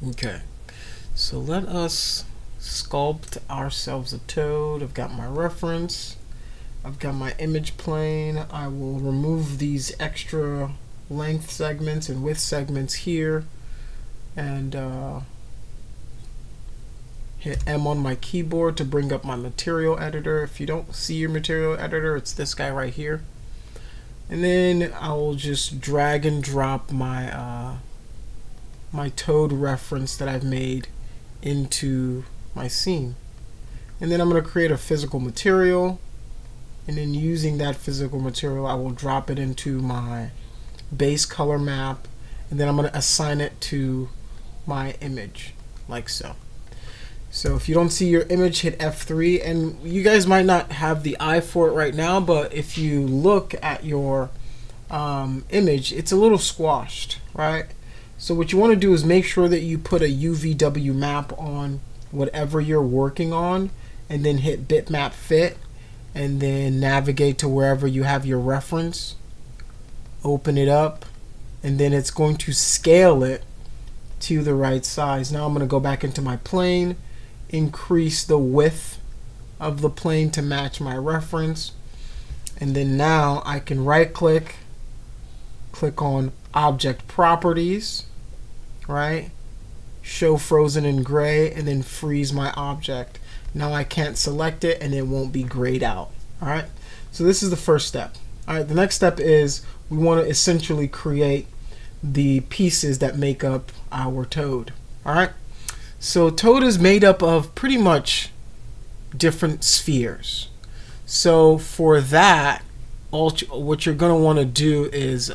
Okay, so let us sculpt ourselves a toad. I've got my reference. I've got my image plane. I will remove these extra length segments and width segments here and hit M on my keyboard to bring up my material editor. If you don't see your material editor, it's this guy right here. And then I will just drag and drop my my toad reference that I've made into my scene. And then I'm going to create a physical material, and then using that physical material I will drop it into my base color map, and then I'm going to assign it to my image like so. So if you don't see your image, hit F3, and you guys might not have the eye for it right now, but if you look at your image, it's a little squashed, right? So what you want to do is make sure that you put a UVW map on whatever you're working on, and then hit bitmap fit, and then navigate to wherever you have your reference, open it up, and then it's going to scale it to the right size. Now I'm going to go back into my plane, increase the width of the plane to match my reference, and then now I can right click on object properties, right, show frozen in gray, and then freeze my object. Now I can't select it and it won't be grayed out. All right, so this is the first step. All right, the next step is we want to essentially create the pieces that make up our toad. All right, so toad is made up of pretty much different spheres. So for that, what you're going to want to do is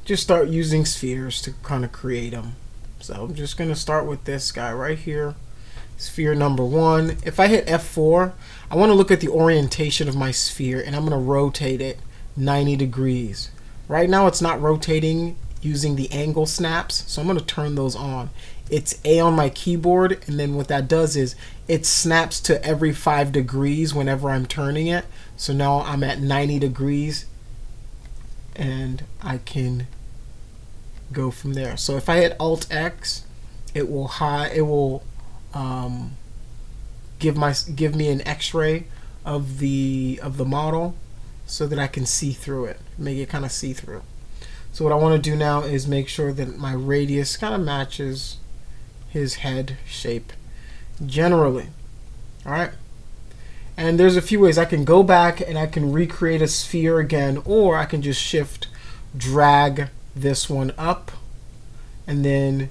just start using spheres to kind of create them. So I'm just going to start with this guy right here, sphere number 1. If I hit F4, I want to look at the orientation of my sphere, and I'm going to rotate it 90 degrees. Right now it's not rotating using the angle snaps, so I'm going to turn those on. It's A on my keyboard, and then what that does is it snaps to every 5 degrees whenever I'm turning it. So now I'm at 90 degrees, and I can go from there. So if I hit Alt X, it will give me an X-ray of the model so that I can see through it, make it kind of see through. So what I want to do now is make sure that my radius kind of matches his head shape generally. All right, and there's a few ways I can go back and I can recreate a sphere again, or I can just shift drag this one up and then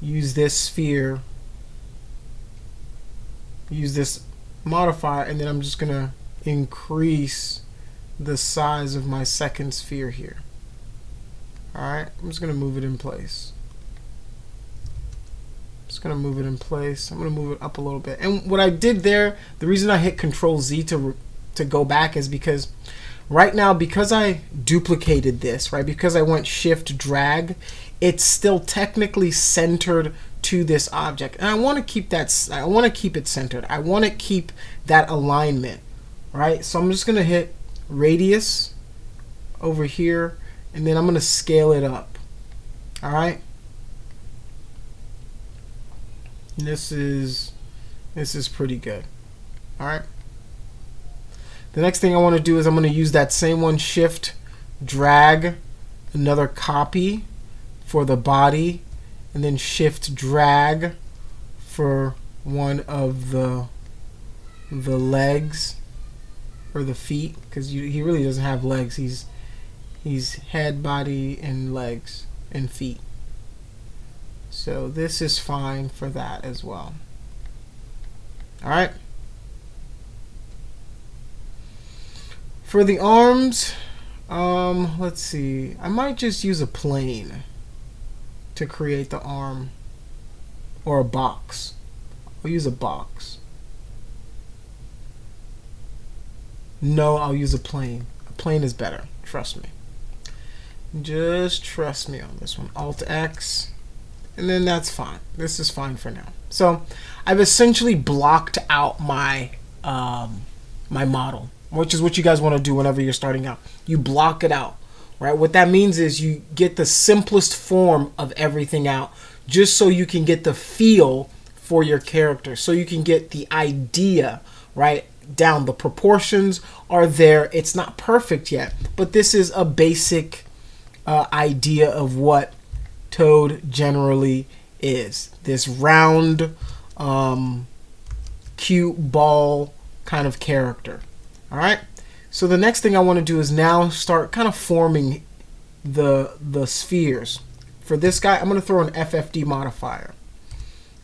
use this sphere, use this modifier, and then I'm just gonna increase the size of my second sphere here. Alright, I'm just gonna move it in place. I'm gonna move it up a little bit. And what I did there, the reason I hit Control Z to go back is because right now, because I duplicated this, right, because I went Shift drag, it's still technically centered to this object, and I want to keep that. I want to keep it centered. I want to keep that alignment, right? So I'm just gonna hit radius over here, and then I'm gonna scale it up. All right. This is pretty good. All right. The next thing I want to do is I'm going to use that same one, Shift drag another copy for the body, and then Shift drag for one of the legs or the feet, because he really doesn't have legs. He's head, body, and legs and feet. So this is fine for that as well. All right. For the arms, let's see. I might just use a plane to create the arm, or a box. I'll use a box. No, I'll use a plane. A plane is better. Trust me. Just trust me on this one. Alt X. And then that's fine. This is fine for now. So I've essentially blocked out my my model, which is what you guys want to do whenever you're starting out. You block it out, right? What that means is you get the simplest form of everything out just so you can get the feel for your character, so you can get the idea, right, down. The proportions are there. It's not perfect yet, but this is a basic idea of what Toad generally is. This round, cute ball kind of character. All right. So the next thing I want to do is now start kind of forming the spheres. For this guy, I'm going to throw an FFD modifier.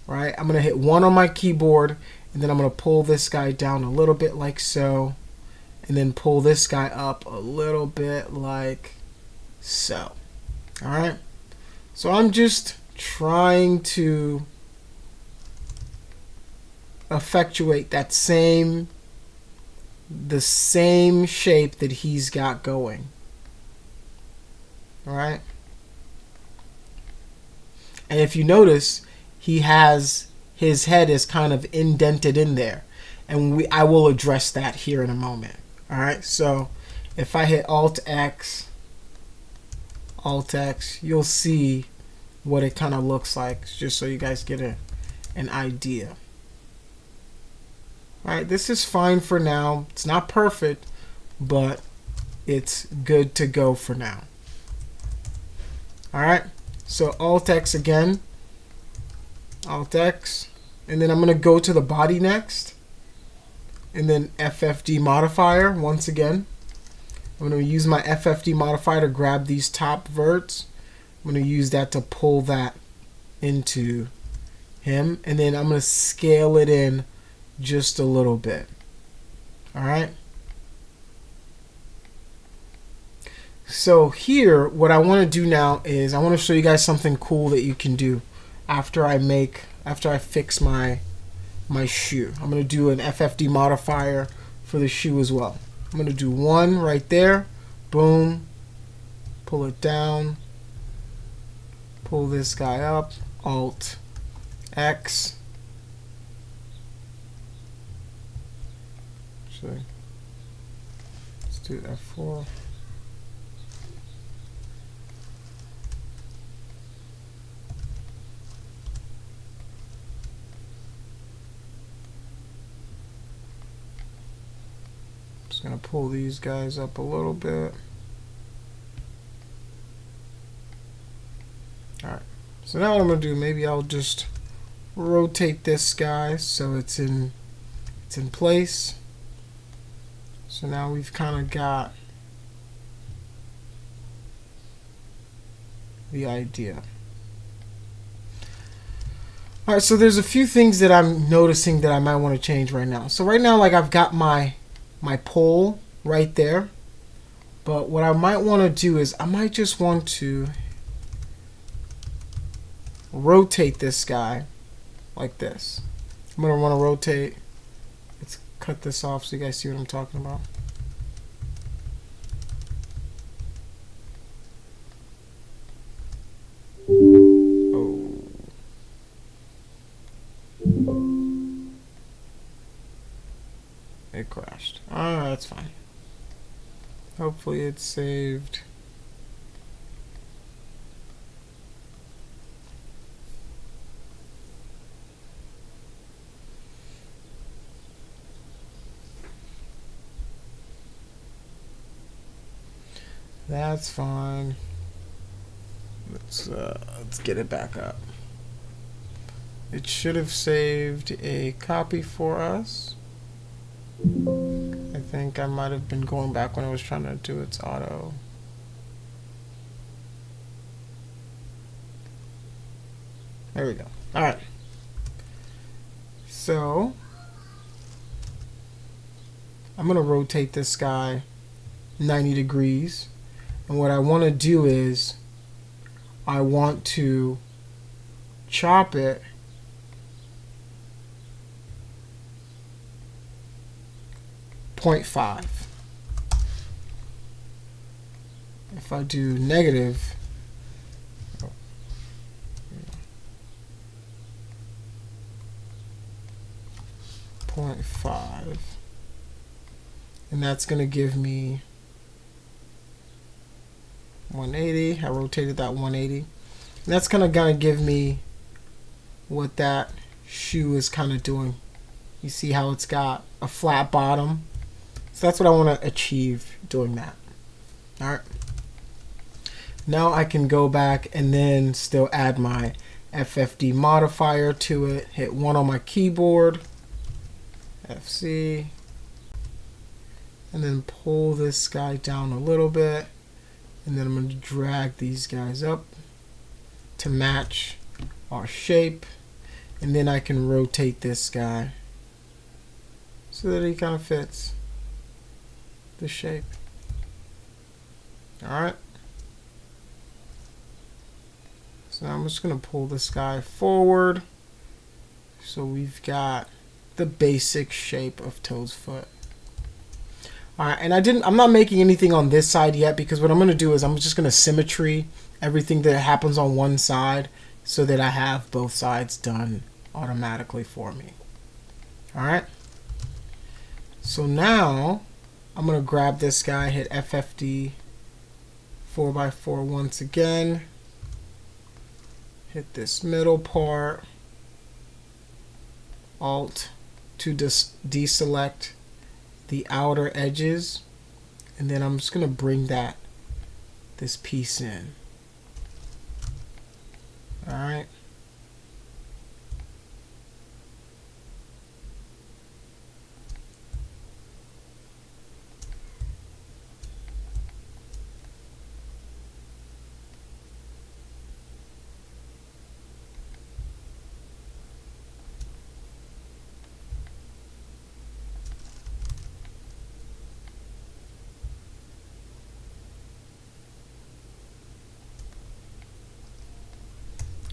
Right. I'm going to hit 1 on my keyboard, and then I'm going to pull this guy down a little bit like so, and then pull this guy up a little bit like so. All right. So I'm just trying to effectuate that the same shape that he's got going. All right. And if you notice, he has his head is kind of indented in there, and I will address that here in a moment. All right. So if I hit Alt X, you'll see what it kind of looks like, just so you guys get an idea. All right, this is fine for now. It's not perfect, but it's good to go for now. All right, so Alt X again, Alt X, and then I'm going to go to the body next, and then FFD modifier once again. I'm going to use my FFD modifier to grab these top verts. I'm going to use that to pull that into him, and then I'm going to scale it in just a little bit. All right. So here, what I want to do now is I want to show you guys something cool that you can do after I fix my shoe. I'm going to do an FFD modifier for the shoe as well. I'm going to do 1 right there. Boom. Pull it down. Pull this guy up. Alt X. Actually, let's do F4. Just gonna pull these guys up a little bit. Alright, so now what I'm gonna do, maybe I'll just rotate this guy so it's in place. So now we've kind of got the idea. All right, so there's a few things that I'm noticing that I might want to change right now. So right now, like, I've got my pole right there, but what I might want to do is I might just want to rotate this guy like this. I'm going to want to rotate. Let's cut this off so you guys see what I'm talking about. Oh. It crashed. Oh, that's fine. Hopefully it's saved. That's fine. Let's get it back up. It should have saved a copy for us. I think I might have been going back when I was trying to do its auto. There we go. All right. So I'm going to rotate this guy 90 degrees. And what I want to do is I want to chop it .5. If I do negative, .5, and that's going to give me 180. I rotated that 180. And that's kind of gonna give me what that shoe is kind of doing. You see how it's got a flat bottom? So that's what I want to achieve doing that. All right. Now I can go back and then still add my FFD modifier to it. Hit 1 on my keyboard. FC. And then pull this guy down a little bit. And then I'm going to drag these guys up to match our shape. And then I can rotate this guy so that he kind of fits the shape. Alright. So now I'm just going to pull this guy forward. So we've got the basic shape of Toad's foot. Alright, and I'm not making anything on this side yet, because what I'm going to do is I'm just going to symmetry everything that happens on one side so that I have both sides done automatically for me. Alright. So now I'm going to grab this guy, hit FFD 4x4 once again. Hit this middle part. Alt to deselect the outer edges, and then I'm just going to bring this piece in. Alright.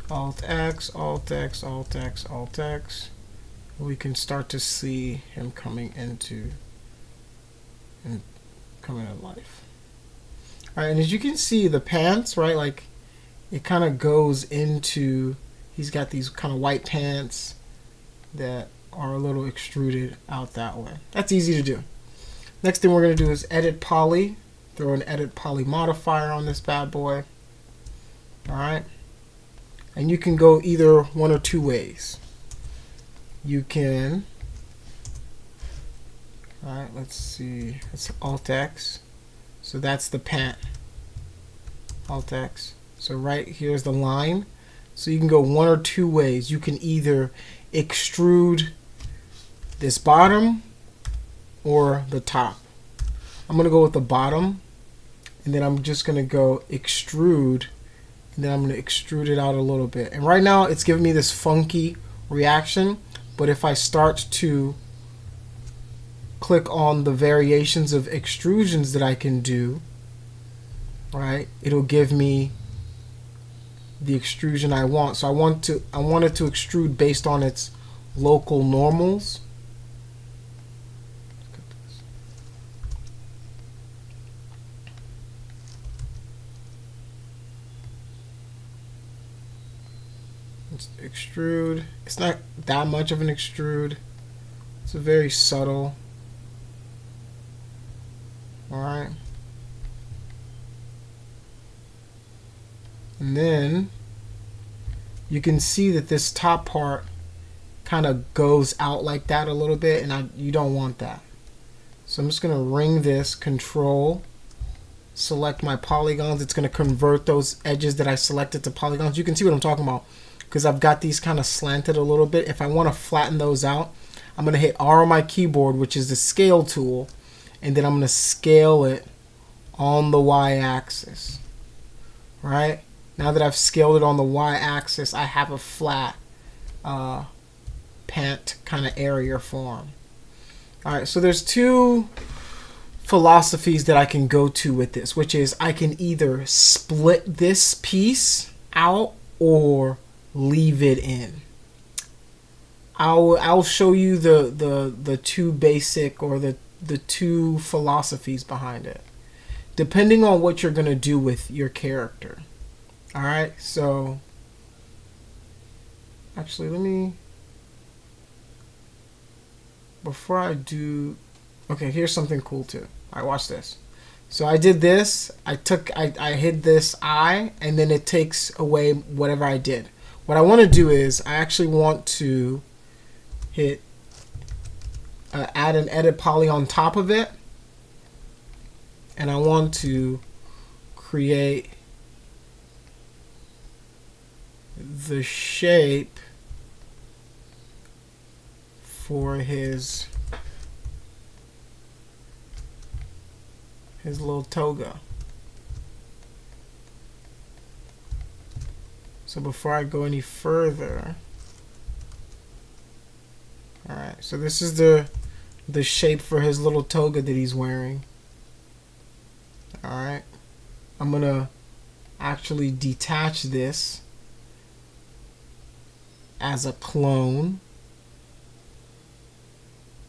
Alt X, Alt X, Alt X, Alt X. We can start to see him coming to life. Alright, and as you can see, the pants, right, like it kind of goes into, he's got these kind of white pants that are a little extruded out that way. That's easy to do. Next thing we're going to do is edit poly. Throw an edit poly modifier on this bad boy. Alright. And you can go either one or two ways. You can, alright, let's see, it's Alt X. So that's the pant. Alt X. So right here's the line. So you can go one or two ways. You can either extrude this bottom or the top. I'm going to go with the bottom, and then I'm just going to go extrude. And then I'm going to extrude it out a little bit. And right now it's giving me this funky reaction. But if I start to click on the variations of extrusions that I can do, right, it'll give me the extrusion I want. So I want it to extrude based on its local normals. Extrude. It's not that much of an extrude. It's a very subtle. Alright. And then you can see that this top part kind of goes out like that a little bit, and you don't want that. So I'm just going to ring this, control, select my polygons. It's going to convert those edges that I selected to polygons. You can see what I'm talking about, because I've got these kind of slanted a little bit. If I want to flatten those out, I'm going to hit R on my keyboard, which is the scale tool, and then I'm going to scale it on the y-axis. Right? Now that I've scaled it on the y-axis, I have a flat pant kind of area form. Alright, so there's two philosophies that I can go to with this, which is I can either split this piece out or leave it in. I'll show you the two basic, or the two philosophies behind it, depending on what you're going to do with your character. Alright, so actually let me, before I do, okay, here's something cool too. Alright, watch this. So I did this, I hid this eye, and then it takes away whatever I did. What I want to do is I actually want to hit add an edit poly on top of it, and I want to create the shape for his little toga. So before I go any further, all right, so this is the shape for his little toga that he's wearing. All right, I'm gonna actually detach this as a clone.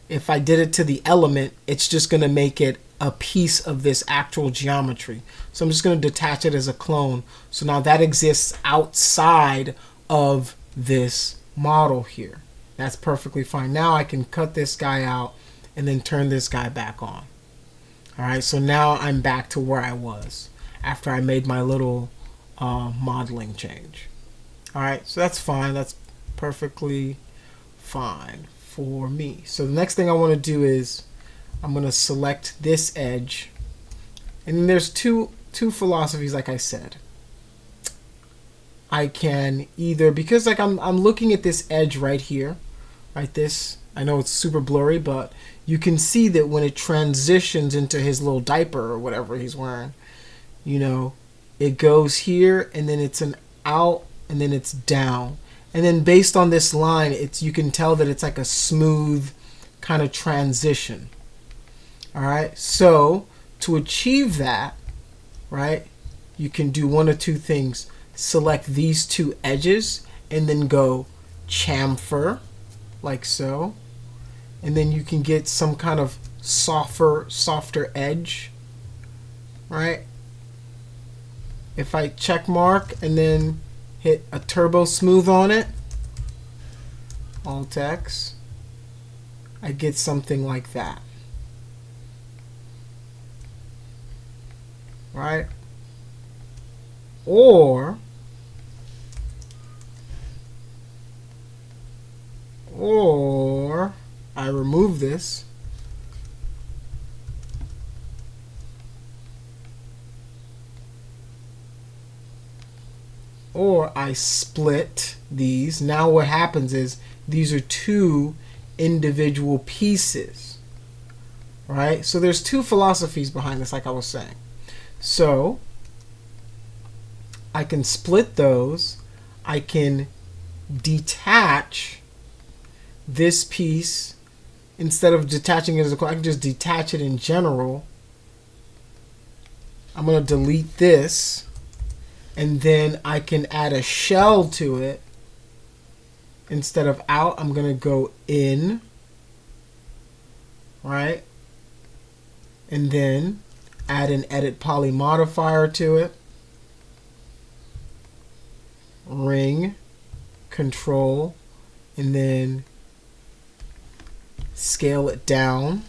If I did it to the element, it's just gonna make it a piece of this actual geometry. So I'm just going to detach it as a clone. So now that exists outside of this model here. That's perfectly fine. Now I can cut this guy out and then turn this guy back on. All right, so now I'm back to where I was after I made my little modeling change. All right, so that's fine. That's perfectly fine for me. So the next thing I want to do is I'm going to select this edge, and then there's two philosophies. Like I said, I can either, because like I'm looking at this edge right here, right, this, I know it's super blurry, but you can see that when it transitions into his little diaper or whatever he's wearing, you know, it goes here and then it's an out and then it's down, and then based on this line, it's, you can tell that it's like a smooth kind of transition. All right, so to achieve that, right, you can do one of two things. Select these two edges and then go chamfer, like so. And then you can get some kind of softer edge, right? If I check mark and then hit a turbo smooth on it, Alt X, I get something like that. Right? Or I remove this, or I split these. Now what happens is these are two individual pieces, right? So there's two philosophies behind this, like I was saying. So I can split those. I can detach this piece. Instead of detaching it as a clone, I can just detach it in general. I'm going to delete this, and then I can add a shell to it. Instead of out, I'm going to go in, right? And then add an edit poly modifier to it. Ring, control, and then scale it down.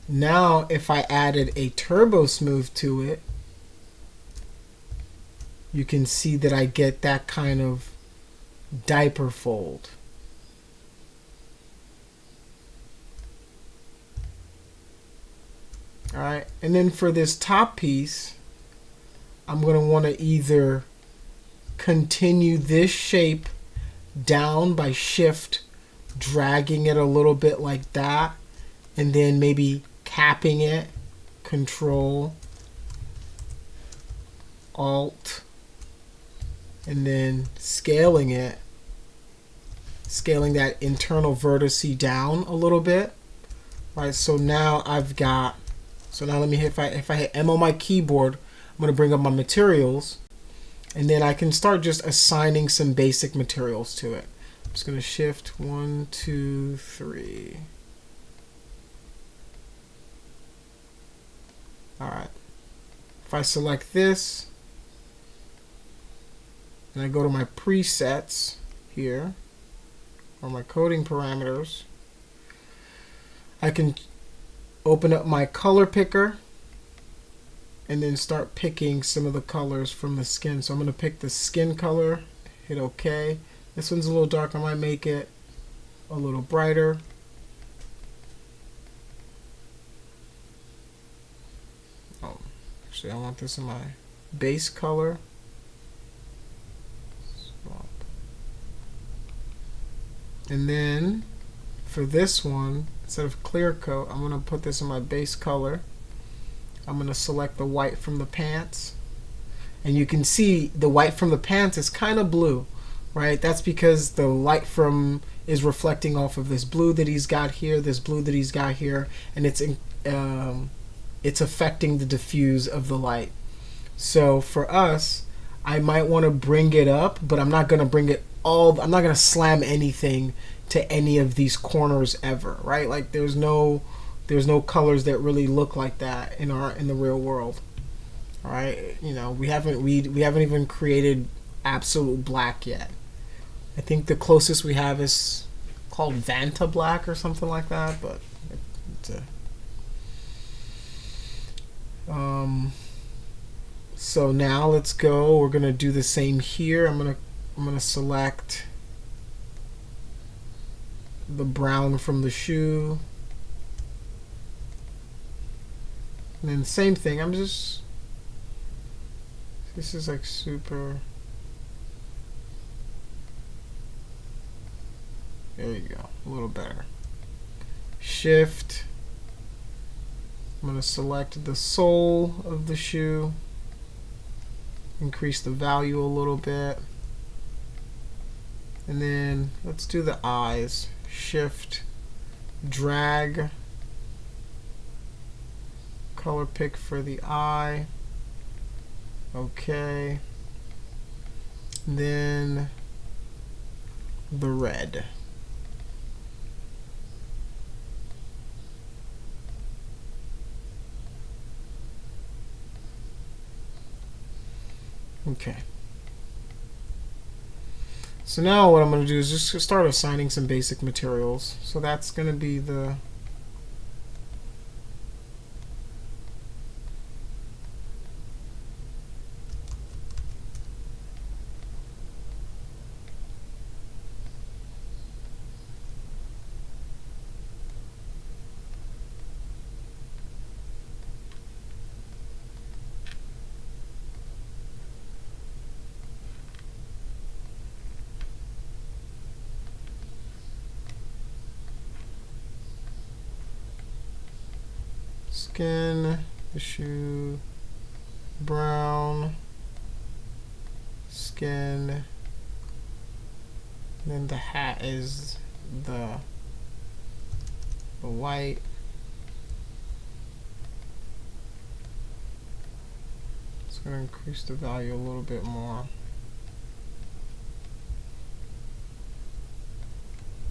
Now if I added a turbo smooth to it, you can see that I get that kind of diaper fold. Alright, and then for this top piece, I'm going to want to either continue this shape down by shift, dragging it a little bit like that, and then maybe capping it, control, alt, and then scaling it, scaling that internal vertice down a little bit. Right, so now I've got, so now let me hit, if I hit M on my keyboard, I'm going to bring up my materials, and then I can start just assigning some basic materials to it. I'm just going to shift 1, 2, 3. Alright. If I select this, and I go to my presets here, or my coding parameters, I can open up my color picker and then start picking some of the colors from the skin. So I'm going to pick the skin color, hit OK. This one's a little dark. I might make it a little brighter. Oh, actually, I want this in my base color. And then for this one, instead of clear coat, I'm going to put this in my base color. I'm going to select the white from the pants. And you can see the white from the pants is kind of blue, right? That's because the light from is reflecting off of this blue that he's got here, this blue that he's got here, and it's affecting the diffuse of the light. So for us, I might want to bring it up, but I'm not going to bring it all. I'm not going to slam anything to any of these corners ever, right? Like there's no colors that really look like that in the real world. All right, you know, we haven't even created absolute black yet. I think the closest we have is called Vanta black or something like that, but it's so now let's go. We're gonna do the same here. I'm gonna select the brown from the shoe, and then same thing. This is like super. There you go, a little better. Shift. I'm going to select the sole of the shoe. Increase the value a little bit. And then let's do the eyes. Shift, drag, color pick for the eye. Okay. Then the red. Okay. So now what I'm going to do is just start assigning some basic materials. So that's going to be the skin, the shoe, brown, skin, then the hat is the white. It's going to increase the value a little bit more.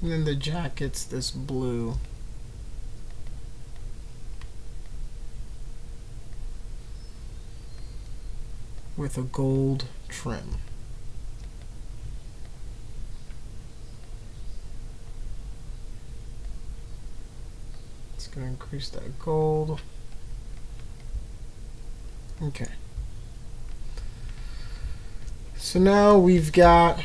And then the jacket's this blue. With a gold trim. It's going to increase that gold. Okay. So now we've got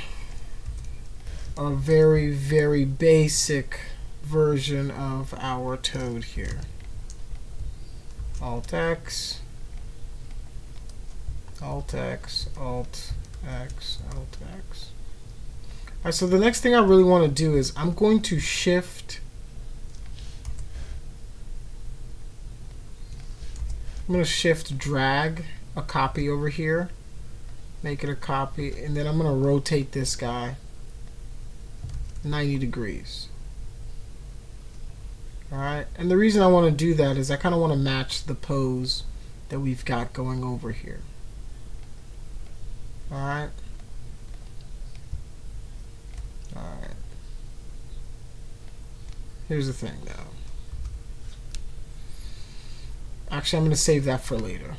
a very, very basic version of our toad here. Alt X. Alt X, Alt X, Alt X. Alright, so the next thing I really want to do is I'm going to shift. I'm going to shift drag a copy over here, make it a copy, and then I'm going to rotate this guy 90 degrees. Alright, and the reason I want to do that is I kind of want to match the pose that we've got going over here. Alright. Alright. Here's the thing though. Actually, I'm going to save that for later.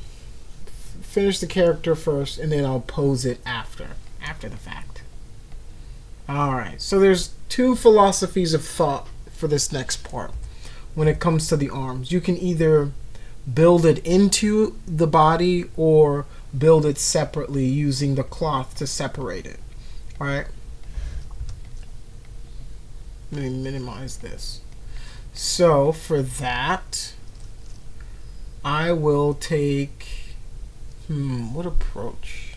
Finish the character first and then I'll pose it after the fact. All right, so there's two philosophies of thought for this next part. When it comes to the arms, you can either build it into the body or build it separately using the cloth to separate it. All right, let me minimize this. So for that, I will take, what approach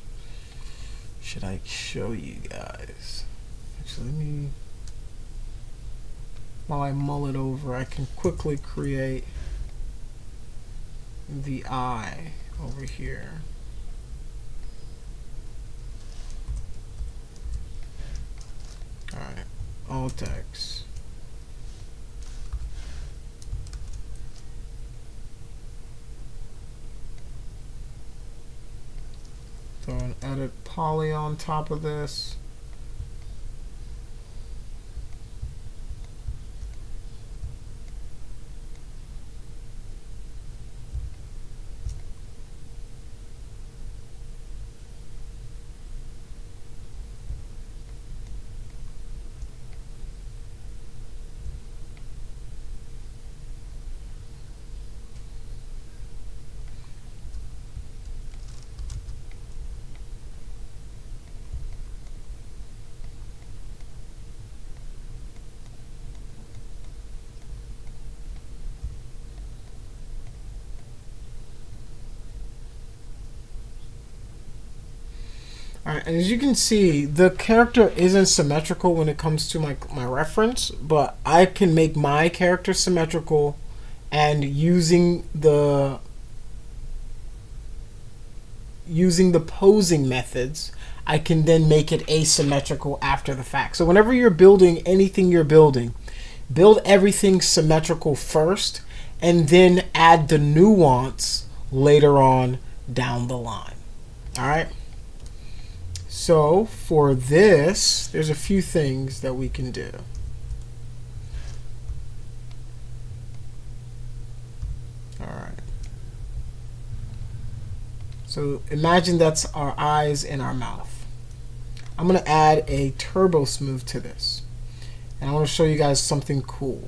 should I show you guys? Actually, let me, while I mull it over, I can quickly create the eye over here. All right, Alt X. Throw an edit poly on top of this. Alright, and as you can see, the character isn't symmetrical when it comes to my reference, but I can make my character symmetrical, and using the posing methods, I can then make it asymmetrical after the fact. So whenever you're building anything you're building, build everything symmetrical first, and then add the nuance later on down the line. Alright? So for this, there's a few things that we can do. All right. So imagine that's our eyes and our mouth. I'm going to add a turbo smooth to this. And I want to show you guys something cool.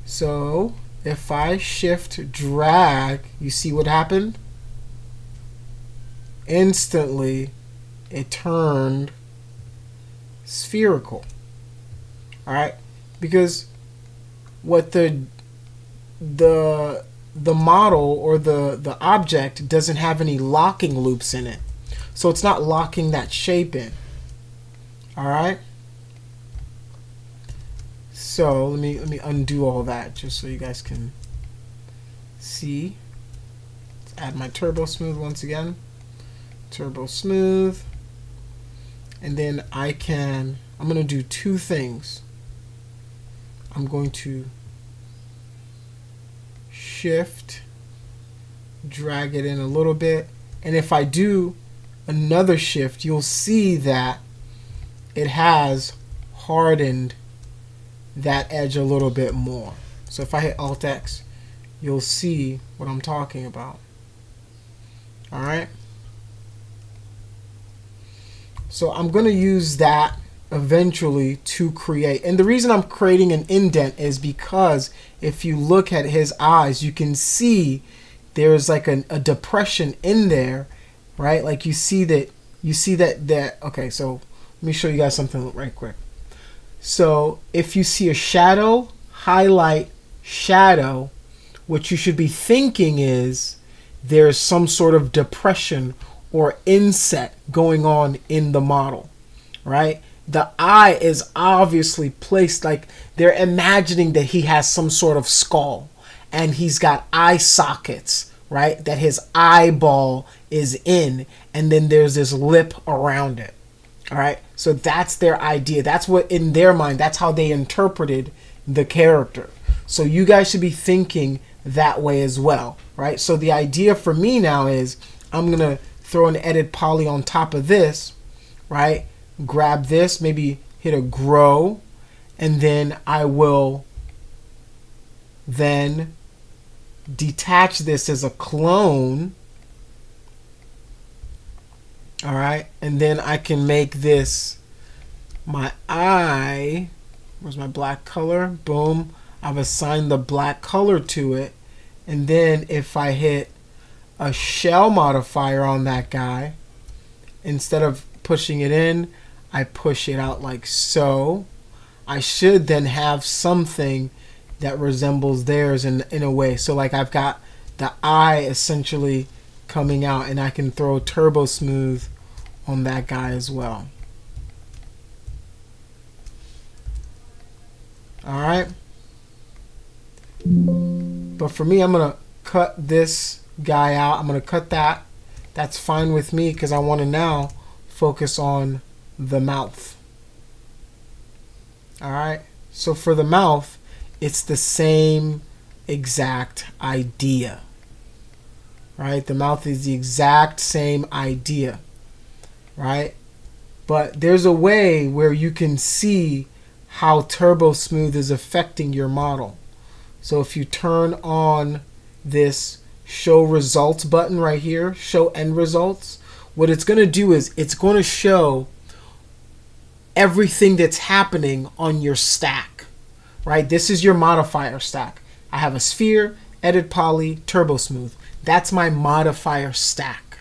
So if I shift drag, you see what happened? Instantly it turned spherical. All right, because what the model or the object doesn't have any locking loops in it, so it's not locking that shape in. All right, so let me undo all that just so you guys can see. Let's add my turbo smooth once again. Turbo smooth. And then I'm going to do two things. I'm going to shift, drag it in a little bit. And if I do another shift, you'll see that it has hardened that edge a little bit more. So if I hit Alt X, you'll see what I'm talking about. All right. So I'm going to use that eventually to create. And the reason I'm creating an indent is because if you look at his eyes, you can see there's like a depression in there, right? Like you see that, okay, so let me show you guys something right quick. So if you see a shadow, highlight, shadow, what you should be thinking is there's some sort of depression or inset going on in the model, right? The eye is obviously placed like they're imagining that he has some sort of skull and he's got eye sockets, right? That his eyeball is in, and then there's this lip around it. All right, so that's their idea. That's what in their mind, that's how they interpreted the character. So you guys should be thinking that way as well, right? So the idea for me now is I'm gonna throw an edit poly on top of this, right? Grab this, maybe hit a grow, and then I will then detach this as a clone. All right, and then I can make this my eye, where's my black color? Boom. I've assigned the black color to it. And then if I hit a shell modifier on that guy, instead of pushing it in, I push it out like so. I should then have something that resembles theirs in a way. So like I've got the eye essentially coming out, and I can throw turbo smooth on that guy as well. Alright. But for me, I'm going to cut this guy out. I'm going to cut that. That's fine with me because I want to now focus on the mouth. Alright. So for the mouth, it's the same exact idea. Right? The mouth is the exact same idea. Right? But there's a way where you can see how turbo smooth is affecting your model. So if you turn on this show results button right here, show end results, what it's going to do is it's going to show everything that's happening on your stack. Right? This is your modifier stack. I have a sphere, edit poly, turbo smooth. That's my modifier stack.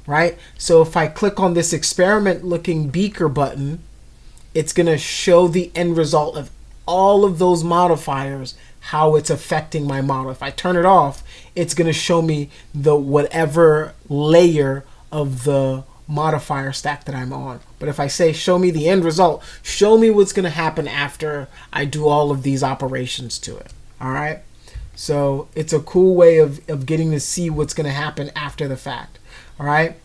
Right? So if I click on this experiment looking beaker button, it's going to show the end result of all of those modifiers, how it's affecting my model. If I turn it off, it's going to show me the whatever layer of the modifier stack that I'm on. But if I say show me the end result, show me what's going to happen after I do all of these operations to it. All right? So it's a cool way of getting to see what's going to happen after the fact. All right?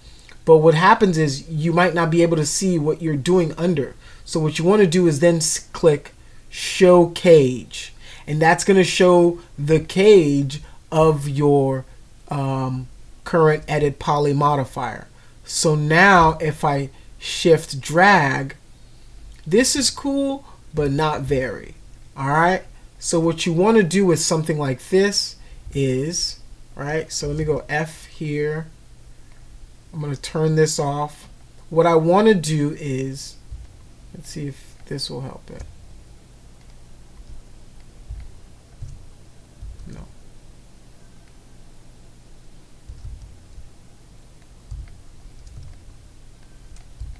But what happens is you might not be able to see what you're doing under. So what you want to do is then click show cage, and that's going to show the cage of your current edit poly modifier. So now if I shift drag, this is cool but not very. Alright, so what you want to do with something like this is, right, so let me go F here, I'm going to turn this off. What I want to do is, let's see if this will help it. No.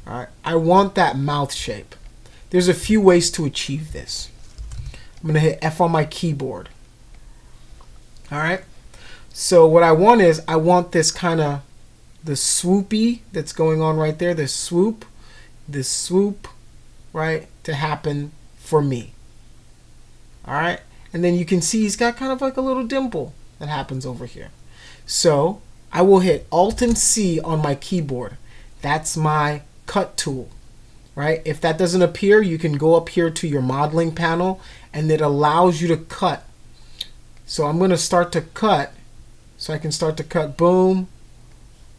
Alright, I want that mouth shape. There's a few ways to achieve this. I'm going to hit F on my keyboard. Alright, so what I want is, I want this kind of, the swoopy that's going on right there, this swoop, right, to happen for me. Alright, and then you can see he's got kind of like a little dimple that happens over here. So I will hit Alt and C on my keyboard. That's my cut tool. Right? If that doesn't appear, you can go up here to your modeling panel and it allows you to cut. So I'm going to start to cut. So I can start to cut boom,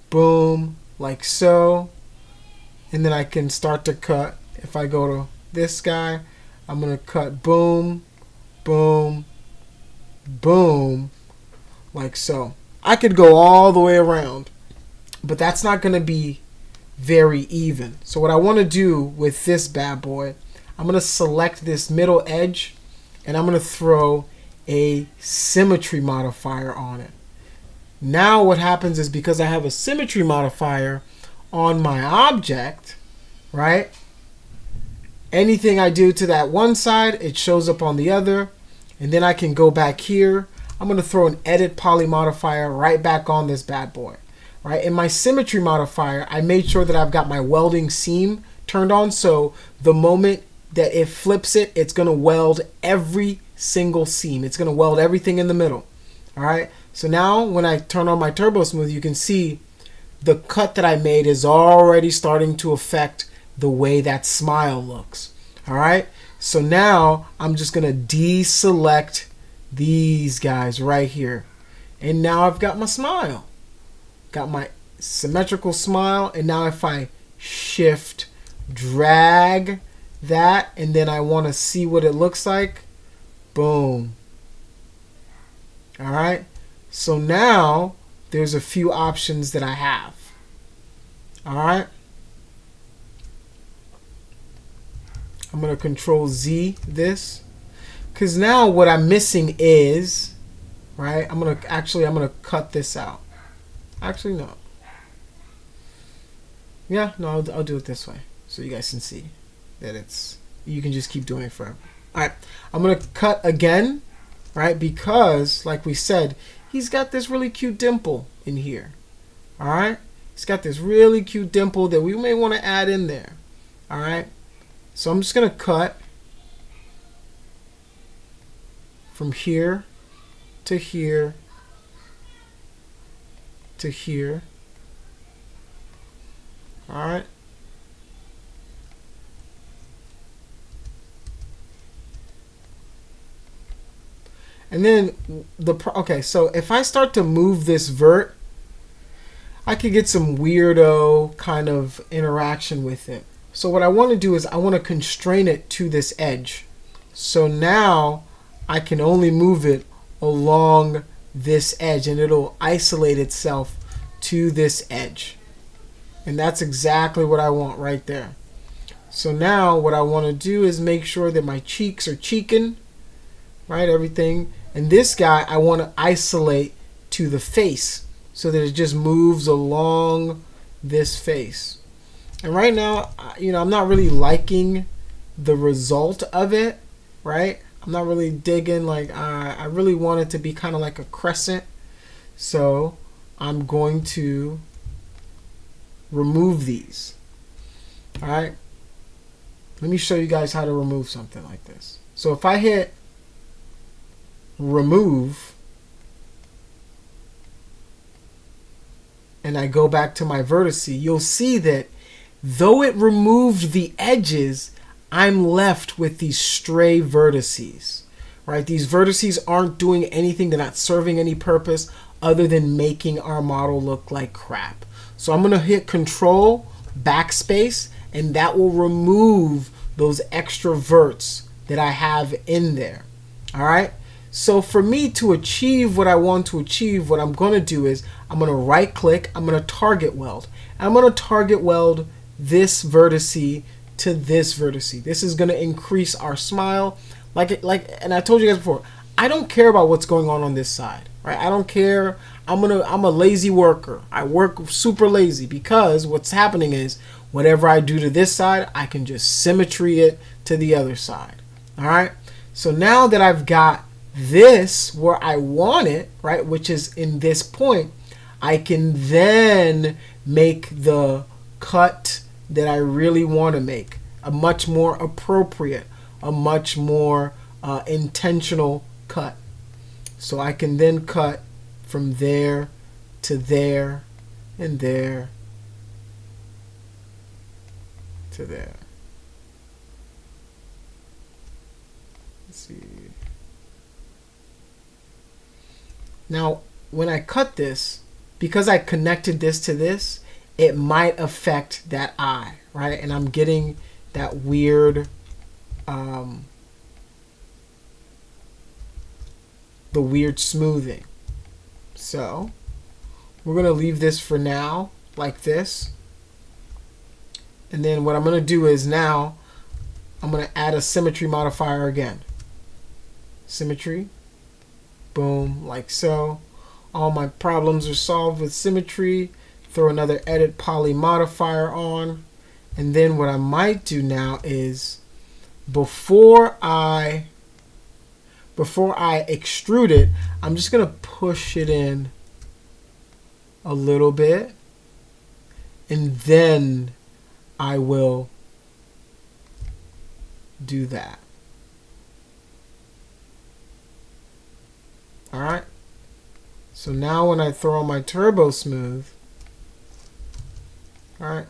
boom, like so. And then I can start to cut. If I go to this guy, I'm going to cut boom, boom, boom, like so. I could go all the way around, but that's not going to be very even. So what I want to do with this bad boy, I'm going to select this middle edge and I'm going to throw a symmetry modifier on it. Now what happens is, because I have a symmetry modifier on my object, right, anything I do to that one side, it shows up on the other. And then I can go back here. I'm going to throw an edit poly modifier right back on this bad boy. Right, in my symmetry modifier, I made sure that I've got my welding seam turned on, so the moment that it flips it, it's going to weld every single seam. It's going to weld everything in the middle. All right, so now when I turn on my turbo smooth, you can see the cut that I made is already starting to affect the way that smile looks. All right, so now I'm just going to deselect these guys right here, and now I've got my smile. Got my symmetrical smile, and now if I shift drag that and then I want to see what it looks like, boom. Alright, so now there's a few options that I have. Alright, I'm going to Control Z this. Because now what I'm missing is, right, I'm going to cut this out. Actually, no. Yeah, no, I'll do it this way. So you guys can see that you can just keep doing it forever. All right, I'm going to cut again, right, because, like we said, he's got this really cute dimple in here. All right, he's got this really cute dimple that we may want to add in there. All right, so I'm just going to cut from here to here to here. All right. And then okay, so if I start to move this vert, I could get some weirdo kind of interaction with it. So what I want to do is I want to constrain it to this edge. So now I can only move it along this edge and it'll isolate itself to this edge. And that's exactly what I want right there. So now what I want to do is make sure that my cheeks are cheeking, right, everything. And this guy I want to isolate to the face so that it just moves along this face. And right now, I'm not really liking the result of it, right? I'm not really digging, like, I really want it to be kind of like a crescent. So I'm going to remove these. All right. Let me show you guys how to remove something like this. So if I hit remove and I go back to my vertex, you'll see that though it removed the edges, I'm left with these stray vertices, right? These vertices aren't doing anything. They're not serving any purpose other than making our model look like crap. So I'm going to hit Control, Backspace, and that will remove those extra verts that I have in there. All right. So for me to achieve what I want to achieve, what I'm going to do is I'm going to right click, I'm going to target weld. I'm going to target weld this vertice to this vertice. This is going to increase our smile. And I told you guys before, I don't care about what's going on this side, right? I don't care. I'm a lazy worker. I work super lazy because what's happening is whatever I do to this side, I can just symmetry it to the other side. All right. So now that I've got this where I want it, right, which is in this point, I can then make the cut that I really want to make, a much more appropriate, a much more intentional cut. So I can then cut from there to there and there to there. Let's see. Now, when I cut this, because I connected this to this, it might affect that eye, right? And I'm getting that weird, the weird smoothing. So we're going to leave this for now like this. And then what I'm going to do is now I'm going to add a symmetry modifier again. Symmetry. Boom, like so. All my problems are solved with symmetry. Throw another edit poly modifier on. And then what I might do now is before I extrude it, I'm just going to push it in a little bit. And then I will do that. All right. So now when I throw on my turbo smooth, all right.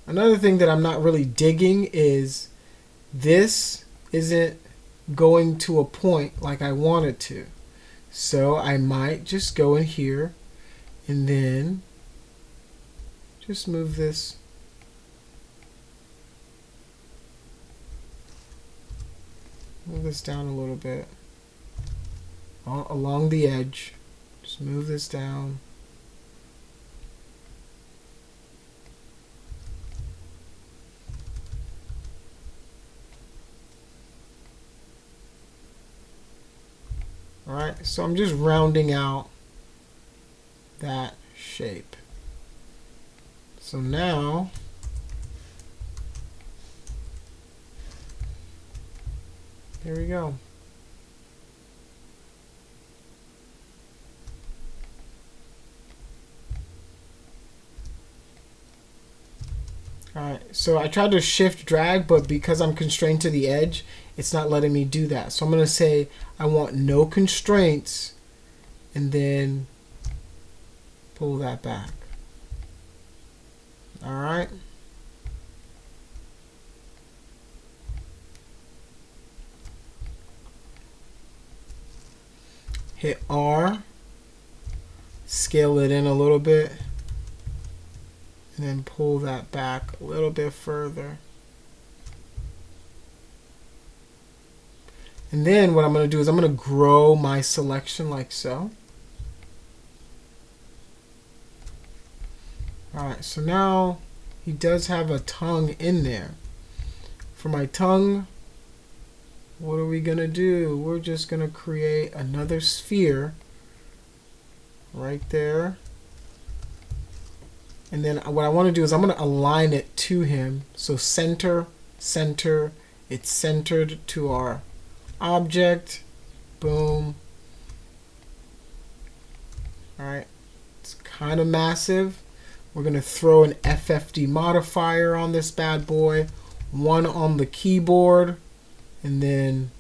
Another thing that I'm not really digging is this isn't going to a point like I want it to. So I might just go in here and then just move this. Move this down a little bit. Along the edge. Just move this down. right, so I'm just rounding out that shape. So now there we go. Alright, so I tried to shift drag, but because I'm constrained to the edge, it's not letting me do that. So I'm going to say I want no constraints and then pull that back. Alright. Hit R, scale it in a little bit, and then pull that back a little bit further. And then what I'm going to do is I'm going to grow my selection like so. Alright, so now he does have a tongue in there. For my tongue, what are we going to do? We're just going to create another sphere right there. And then what I want to do is I'm going to align it to him. So center, center, it's centered to our object. Boom. Alright, it's kind of massive. We're going to throw an FFD modifier on this bad boy. One on the keyboard. And then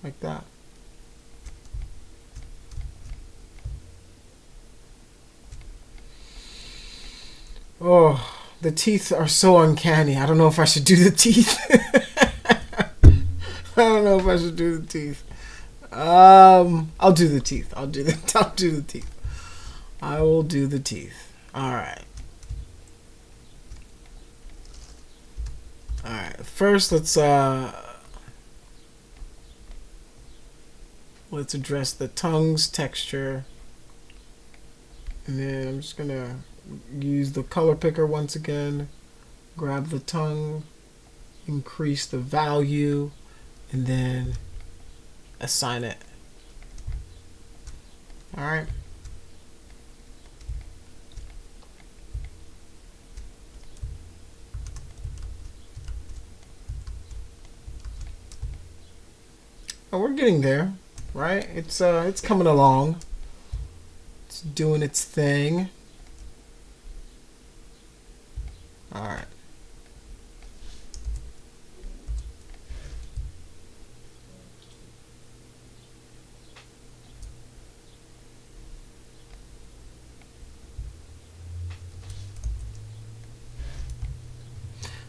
like that. Oh, the teeth are so uncanny. I don't know if I should do the teeth. I don't know if I should do the teeth. I'll do the teeth. I'll do the teeth. I will do the teeth. All right. All right. First, let's address the tongue's texture, and then I'm just gonna use the color picker once again. Grab the tongue, increase the value, and then assign it. All right. Oh, we're getting there, right? It's coming along. It's doing its thing. All right.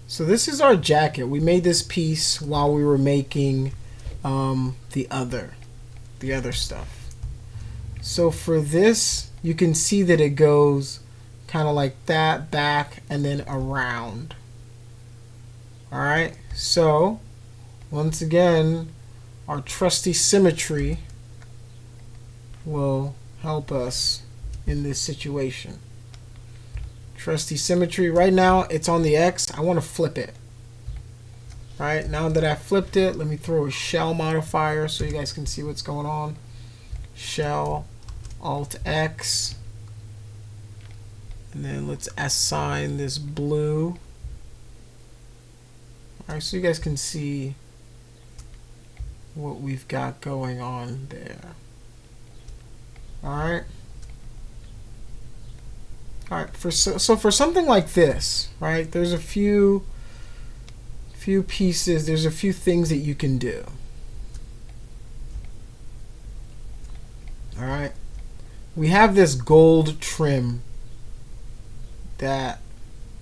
So this is our jacket. We made this piece while we were making the other stuff. So for this, you can see that it goes kind of like that, back, and then around. All right. So once again, our trusty symmetry will help us in this situation. Trusty symmetry. Right now, it's on the X. I want to flip it. Right, now that I flipped it, let me throw a shell modifier so you guys can see what's going on. Shell, Alt X, and then let's assign this blue. Alright, so you guys can see what we've got going on there. Alright. Alright, so for something like this, right, there's a few pieces, there's a few things that you can do. All right, we have this gold trim that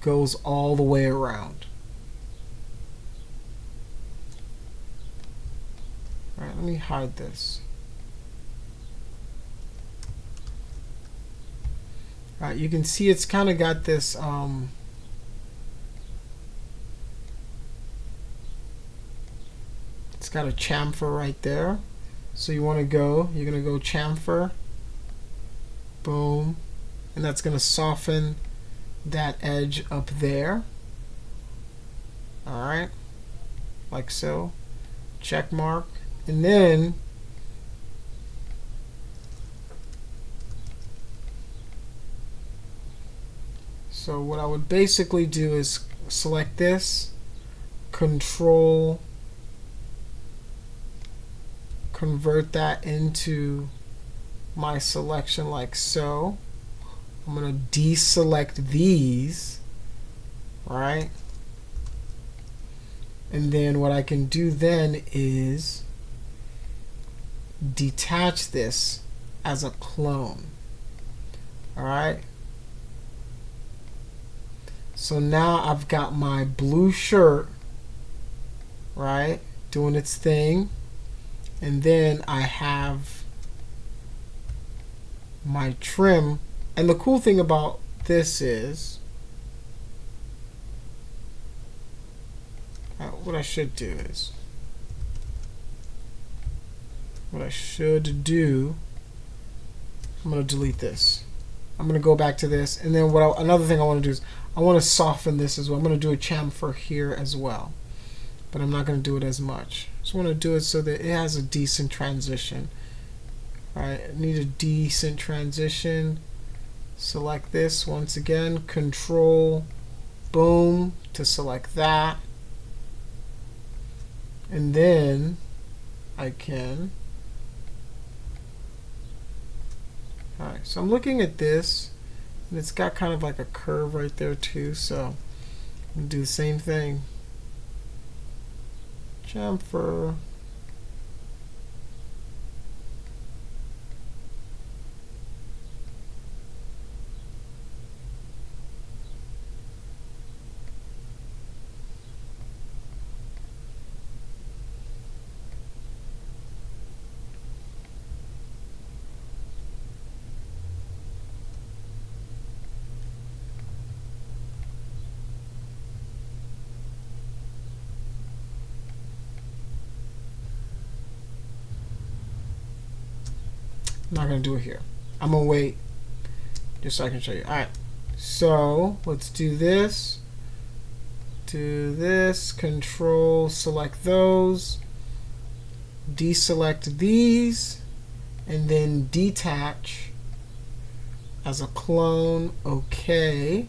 goes all the way around. All right, let me hide this. All right, you can see it's kind of got this it's got a chamfer right there. So you're gonna go chamfer, boom, and that's gonna soften that edge up there. All right, like so, check mark, And then so what I would basically do is select this, control, convert that into my selection like so. I'm going to deselect these, right? And then what I can do then is detach this as a clone. All right. So now I've got my blue shirt, right, doing its thing. And then I have my trim. And the cool thing about this is, what I should do, I'm going to delete this. I'm going to go back to this. And then another thing I want to do is I want to soften this as well. I'm going to do a chamfer here as well. But I'm not going to do it as much. Just want to do it so that it has a decent transition. All right, I need a decent transition. Select this once again. Control, boom, to select that. And then I can. All right, so I'm looking at this, and it's got kind of like a curve right there too. So I'm gonna do the same thing. Chamfer. I'm not going to do it here. I'm going to wait just so I can show you. All right. So let's do this. Do this. Control, select those. Deselect these. And then detach as a clone. Okay.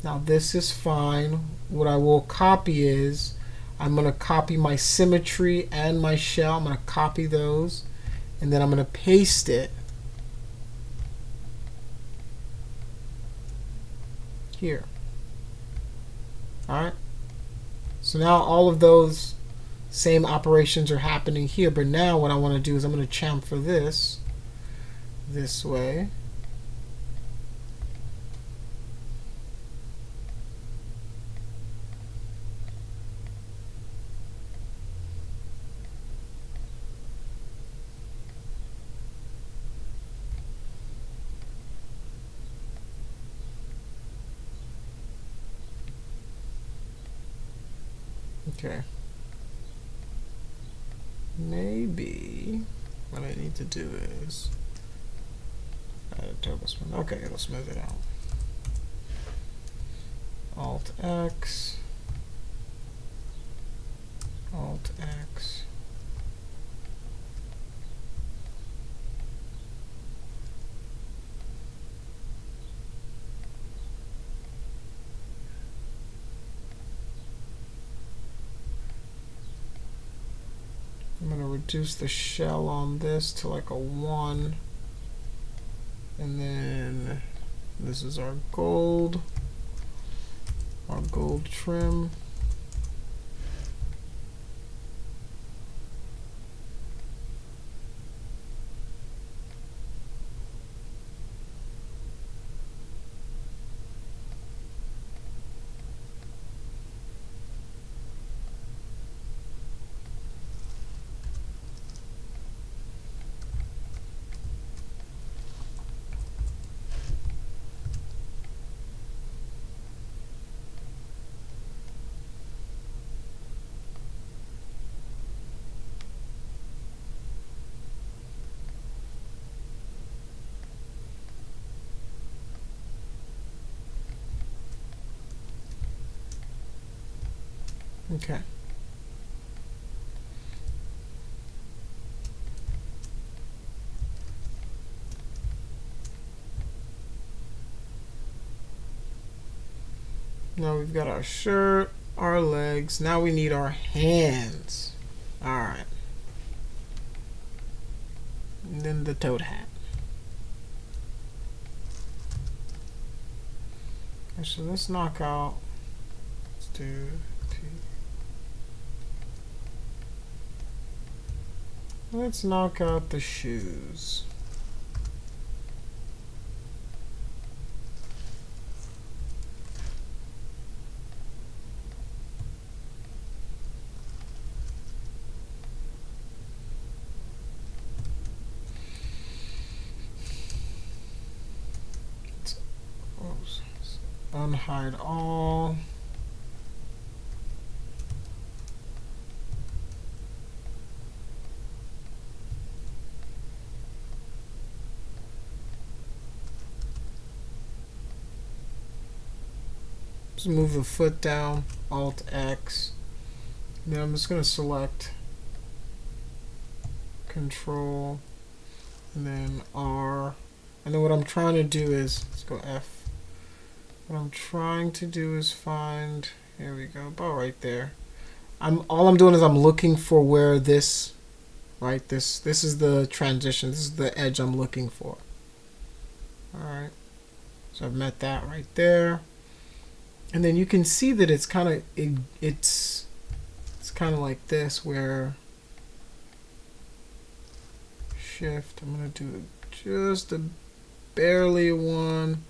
Now this is fine. What I will copy is I'm going to copy my symmetry and my shell. I'm going to copy those. And then I'm going to paste it here. All right. So now all of those same operations are happening here. But now what I want to do is I'm going to chamfer this way. Okay. Maybe what I need to do is add a turbo smooth. Okay, it'll smooth it out. Alt X. Alt X. I'm going to reduce the shell on this to like a 1. And then this is our gold trim. Okay. Now we've got our shirt, our legs. Now we need our hands. All right. And then the toad hat. So let's knock out. Let's do T. Let's knock out the shoes. Unhide all. Just move the foot down, Alt X. Then I'm just going to select Control and then R. And then what I'm trying to do is, let's go F. What I'm trying to do is find, here we go, about right there. All I'm doing is I'm looking for where this, right, this is the transition, this is the edge I'm looking for. Alright, so I've met that right there. And then you can see that it's kind of, it's kind of like this where, Shift, I'm going to do just a barely one.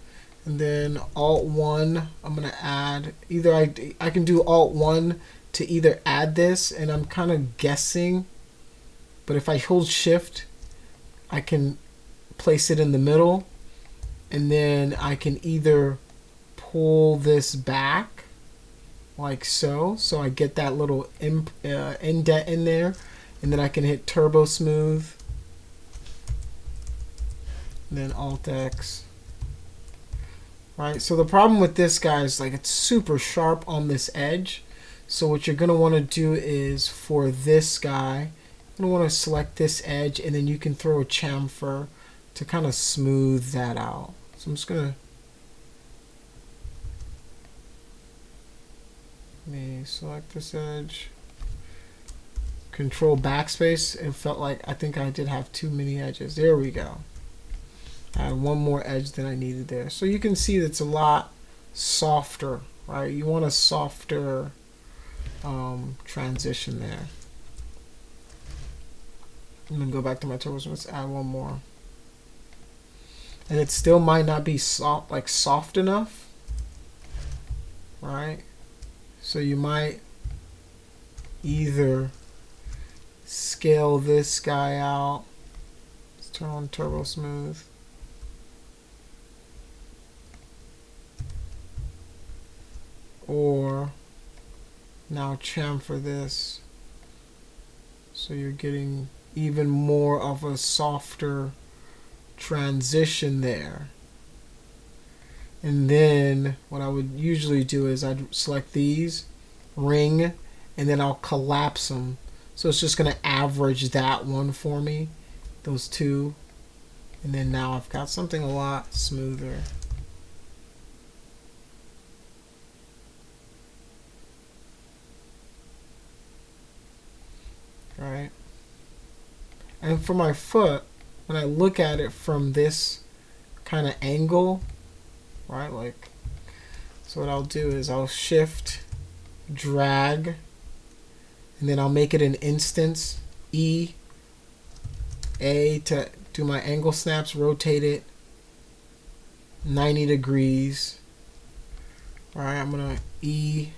And then Alt 1, I'm going to add, either I can do Alt 1 to either add this, and I'm kind of guessing, but if I hold Shift, I can place it in the middle, and then I can either pull this back, like so, so I get that little indent in there, and then I can hit Turbo Smooth, and then Alt X. Right, so the problem with this guy is like it's super sharp on this edge. So what you're gonna want to do is for this guy, you're gonna want to select this edge, and then you can throw a chamfer to kind of smooth that out. So I'm just gonna select this edge. Control backspace. It felt like I think I did have too many edges. There we go. I had one more edge than I needed there. So you can see it's a lot softer, right? You want a softer transition there. I'm going to go back to my turbos. Let's add one more. And it still might not be soft enough, right? So you might either scale this guy out. Let's turn on Turbo Smooth. Or now chamfer this so you're getting even more of a softer transition there. And then what I would usually do is I'd select these, ring, and then I'll collapse them. So it's just going to average that one for me, those two. And then now I've got something a lot smoother. Right? And for my foot, when I look at it from this kind of angle, right, like, so what I'll do is I'll shift, drag, and then I'll make it an instance, E, A to do my angle snaps, rotate it 90 degrees. All right, I'm gonna E,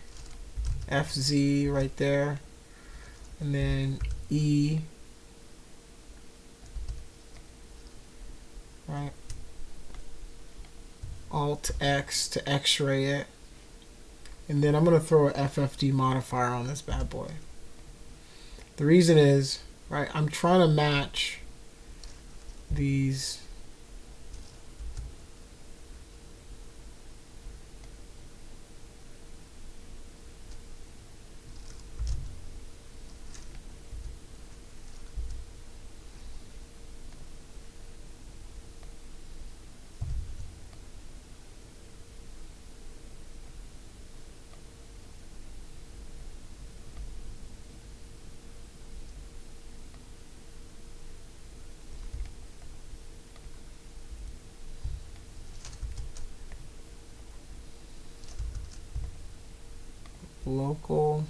F, Z right there, and then E, right, Alt X to X-ray it, and then I'm gonna throw a FFD modifier on this bad boy. The reason is, right, I'm trying to match these local.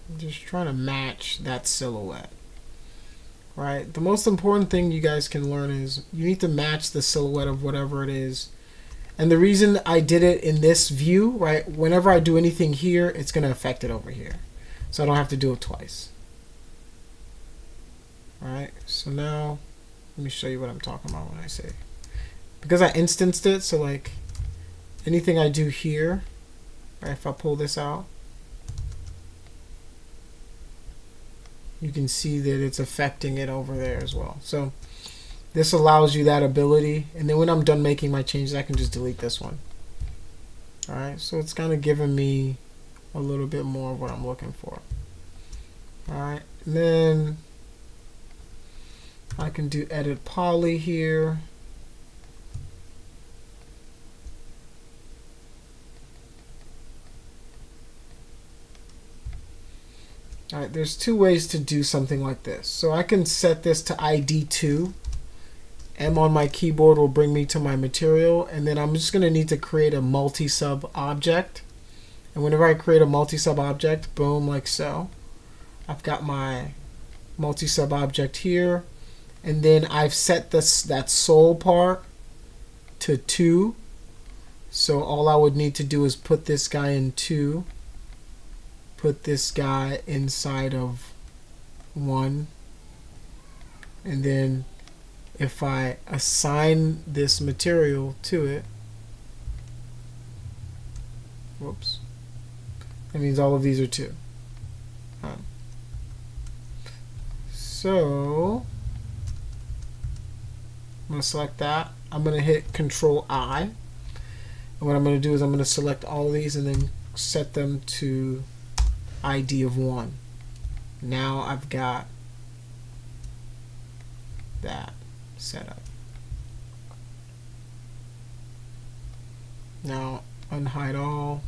I'm just trying to match that silhouette. Right? The most important thing you guys can learn is you need to match the silhouette of whatever it is. And the reason I did it in this view, right, whenever I do anything here, it's going to affect it over here. So I don't have to do it twice. Alright, so now let me show you what I'm talking about when I say. Because I instanced it, so like anything I do here, right, if I pull this out, you can see that it's affecting it over there as well. So this allows you that ability, and then when I'm done making my changes, I can just delete this one. Alright, so it's kind of giving me a little bit more of what I'm looking for. Alright, and then I can do edit poly here. Alright, there's two ways to do something like this. So I can set this to ID 2. M on my keyboard will bring me to my material, and then I'm just going to need to create a multi-sub object. And whenever I create a multi-sub object, boom, like so, I've got my multi-sub object here, and then I've set this that sole part to 2. So all I would need to do is put this guy in 2. Put this guy inside of 1, and then if I assign this material to it, whoops, that means all of these are 2. So I'm going to select that. I'm going to hit Control I, and what I'm going to do is I'm going to select all of these and then set them to ID of 1. Now I've got that set up. Now unhide all.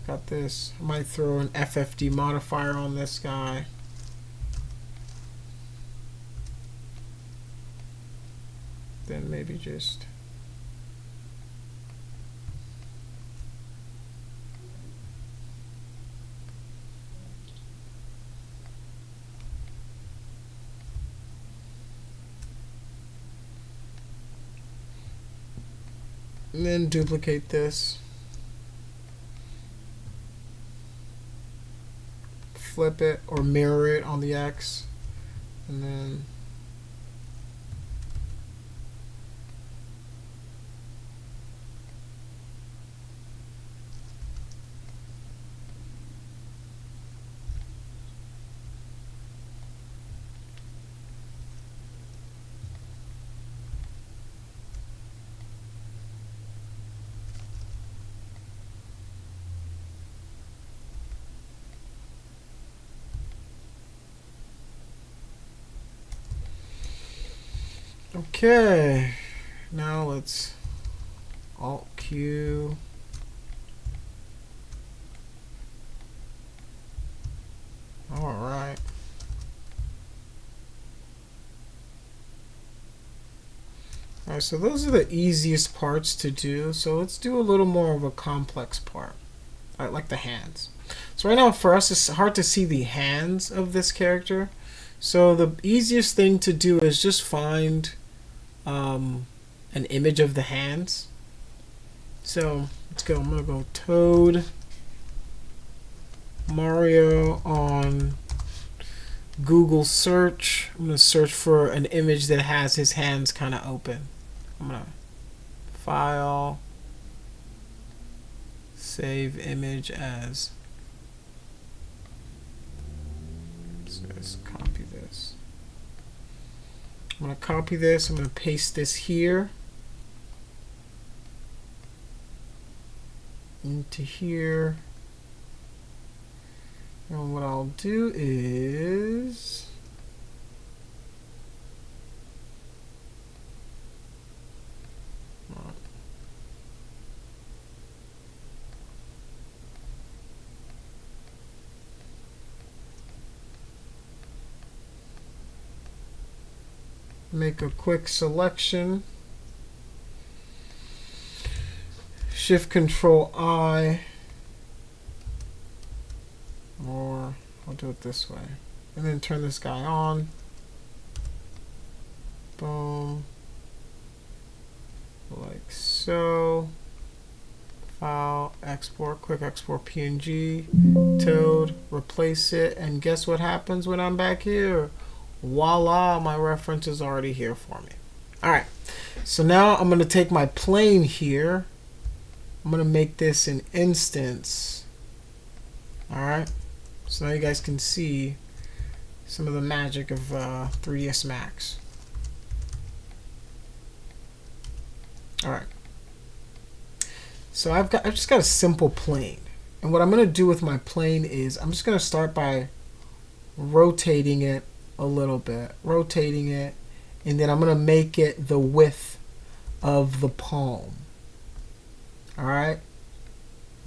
Got this. I might throw an FFD modifier on this guy. Then maybe just and then duplicate this, flip it or mirror it on the X, and then okay, now let's Alt Q. All right. All right, so those are the easiest parts to do. So let's do a little more of a complex part. I like the hands. So right now for us, it's hard to see the hands of this character. So the easiest thing to do is just find an image of the hands. So let's go. I'm gonna go Toad Mario on Google search. I'm gonna search for an image that has his hands kind of open. I'm gonna file, save image as. So let's copy this. I'm going to copy this. I'm going to paste this here into here. And what I'll do is make a quick selection. Shift Control I, or I'll do it this way, and then turn this guy on. Boom, like so. File, export, quick export PNG, Toad, replace it, and guess what happens when I'm back here? Voila, my reference is already here for me. Alright, so now I'm going to take my plane here. I'm going to make this an instance. Alright, so now you guys can see some of the magic of 3ds Max. Alright. So I've just got a simple plane. And what I'm going to do with my plane is I'm just going to start by rotating it a little bit. Rotating it. And then I'm going to make it the width of the palm. Alright.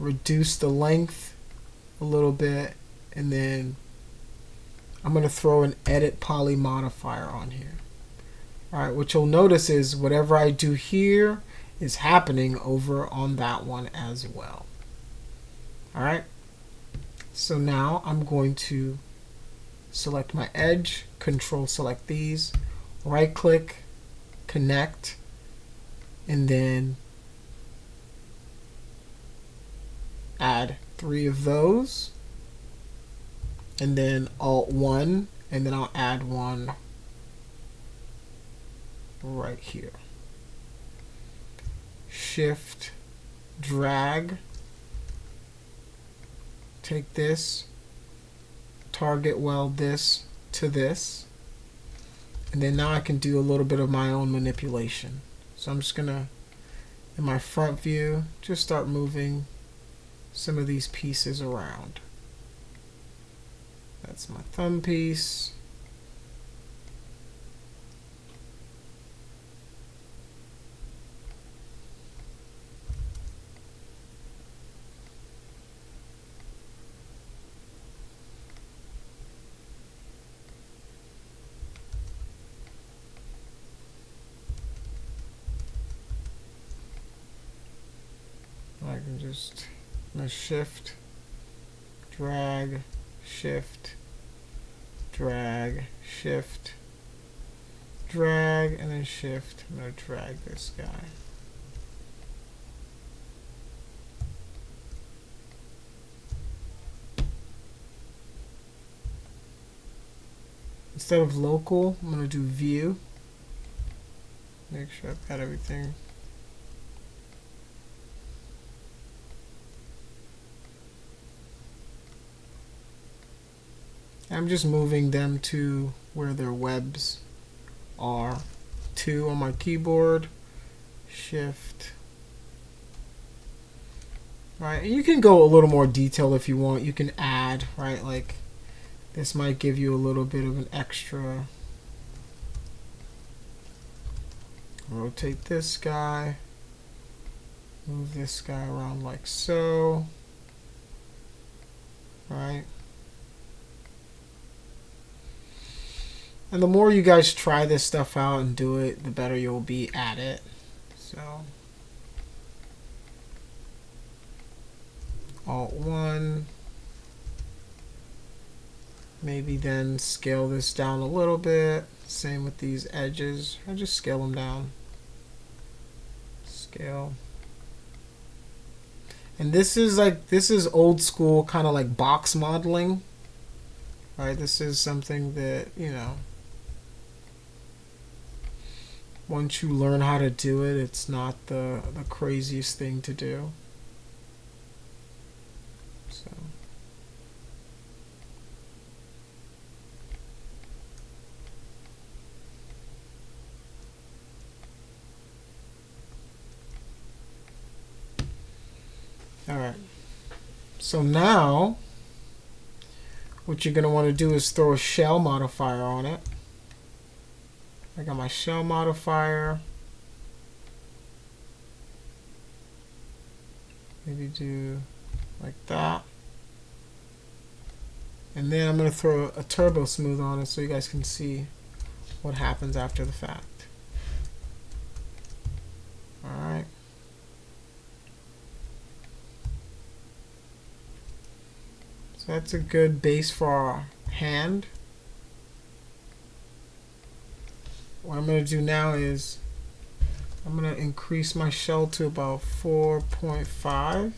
Reduce the length a little bit. And then I'm going to throw an edit poly modifier on here. Alright. What you'll notice is whatever I do here is happening over on that one as well. Alright, so now I'm going to select my edge, control select these, right click, connect, and then add 3 of those, and then Alt 1, and then I'll add one right here. Shift, drag, take this, target weld this to this, and then now I can do a little bit of my own manipulation. So I'm just gonna, in my front view, just start moving some of these pieces around. That's my thumb piece. I can just shift, drag, shift, drag, shift, drag, and then shift. I'm going to drag this guy. Instead of local, I'm going to do view. Make sure I've got everything. I'm just moving them to where their webs are. 2 on my keyboard. Shift. Right, and you can go a little more detailed if you want. You can add, right, like this might give you a little bit of an extra. Rotate this guy. Move this guy around like so. Right. And the more you guys try this stuff out and do it, the better you'll be at it. So, Alt 1. Maybe then scale this down a little bit. Same with these edges. I just scale them down. Scale. And this is old school kind of like box modeling. Right? This is something that, you know, once you learn how to do it, it's not the craziest thing to do. So. All right. So now, what you're going to want to do is throw a shell modifier on it. I got my shell modifier. Maybe do like that. And then I'm going to throw a turbo smooth on it so you guys can see what happens after the fact. Alright. that's a good base for our hand. What I'm going to do now is I'm going to increase my shell to about 4.5,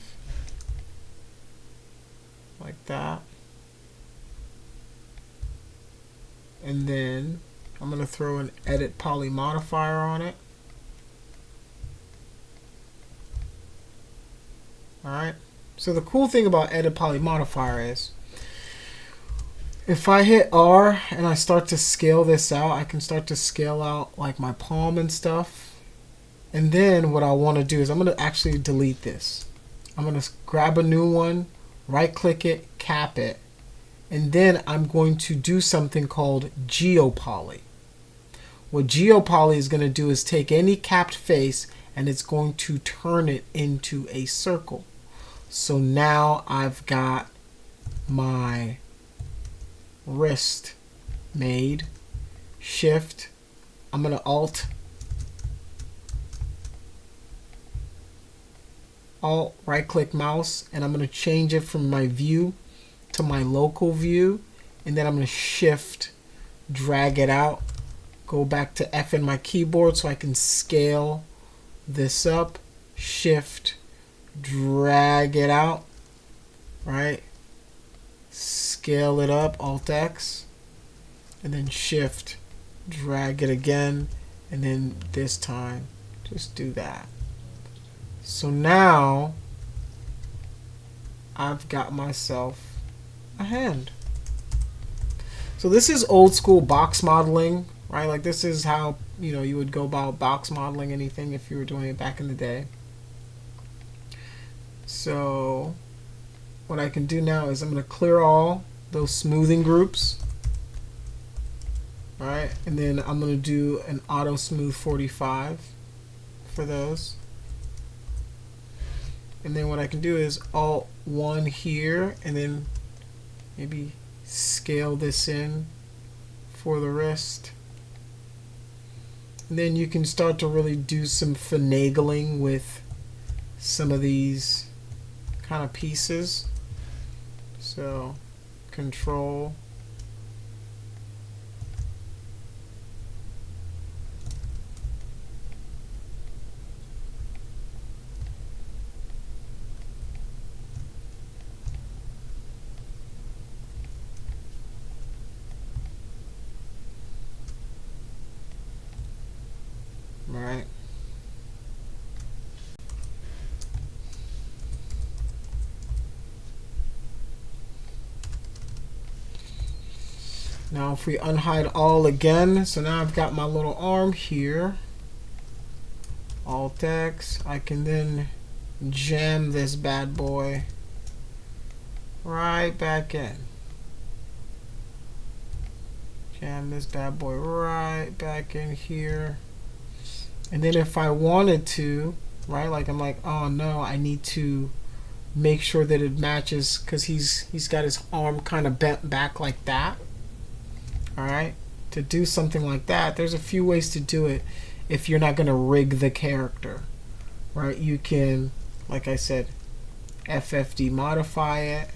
like that. And then I'm going to throw an edit poly modifier on it. Alright, so the cool thing about edit poly modifier is if I hit R and I start to scale this out, I can start to scale out like my palm and stuff. And then what I want to do is I'm going to actually delete this. I'm going to grab a new one, right click it, cap it, and then I'm going to do something called geopoly. What geopoly is going to do is take any capped face and it's going to turn it into a circle. So now I've got my wrist made. Shift, I'm going to Alt right click mouse, and I'm going to change it from my view to my local view, and then I'm going to Shift drag it out, go back to F in my keyboard so I can scale this up, Shift drag it out, right, scale it up, Alt X, and then Shift drag it again, and then this time just do that. So now I've got myself a hand. So this is old school box modeling, right? Like this is how, you know, you would go about box modeling anything if you were doing it back in the day. So what I can do now is I'm going to clear all those smoothing groups, right? And then I'm going to do an auto smooth 45 for those. And then what I can do is Alt 1 here, and then maybe scale this in for the wrist. And then you can start to really do some finagling with some of these kind of pieces. So Control, right? Now if we unhide all again, so now I've got my little arm here, Alt X, I can then jam this bad boy right back in. Jam this bad boy right back in here. And then if I wanted to, right, like I'm like, oh no, I need to make sure that it matches, because he's got his arm kind of bent back like that. Alright, to do something like that, there's a few ways to do it if you're not going to rig the character. Right, you can, like I said, FFD modify it.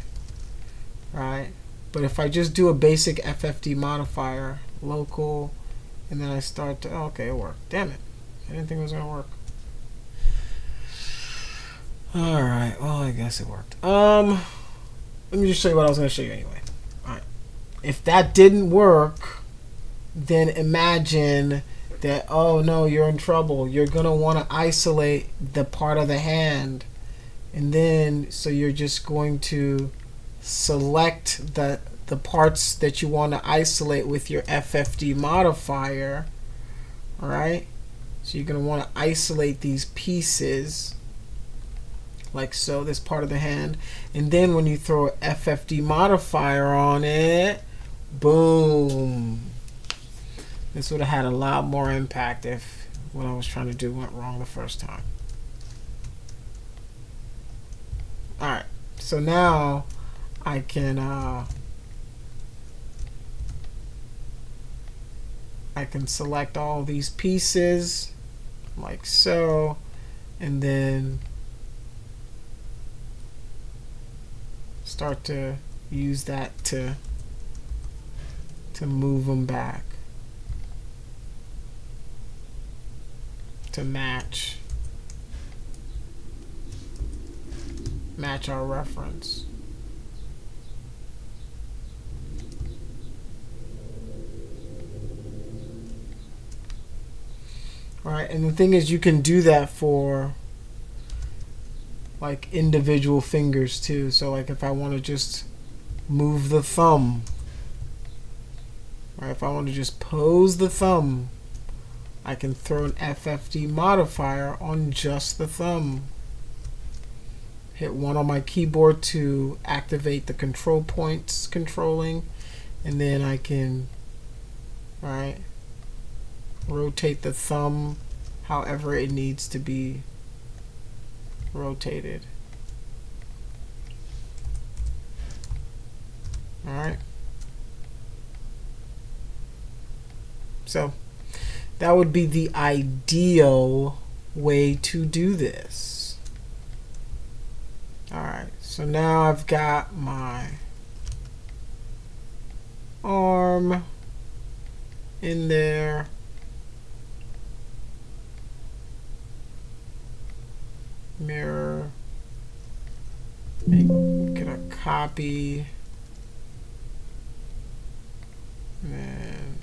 Right, but if I just do a basic FFD modifier, local, and then I start to, oh, okay, it worked. Damn it, I didn't think it was going to work. Alright, well, I guess it worked. Let me just show you what I was going to show you anyway. Alright. If that didn't work, then imagine that, oh no, you're in trouble. You're going to want to isolate the part of the hand. And then, so you're just going to select the parts that you want to isolate with your FFD modifier. Alright? So you're going to want to isolate these pieces, like so, this part of the hand. And then when you throw an FFD modifier on it, boom. This would have had a lot more impact if what I was trying to do went wrong the first time. Alright, so now I can select all these pieces like so, and then start to use that to move them back to match our reference. Right, and the thing is, you can do that for like individual fingers too. So like if I want to just move the thumb, right, if I want to just pose the thumb, I can throw an FFD modifier on just the thumb. Hit 1 on my keyboard to activate the control points controlling, and then I can, right, rotate the thumb however it needs to be rotated. Alright. So that would be the ideal way to do this. Alright, so now I've got my arm in there. Mirror. Make it a copy. And then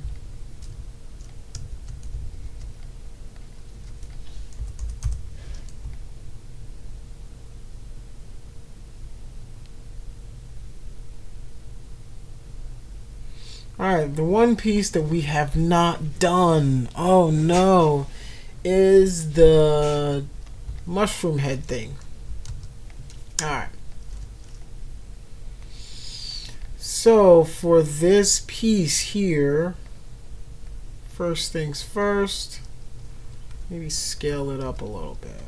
alright, the one piece that we have not done, oh no, is the mushroom head thing. Alright. So for this piece here, first things first, maybe scale it up a little bit.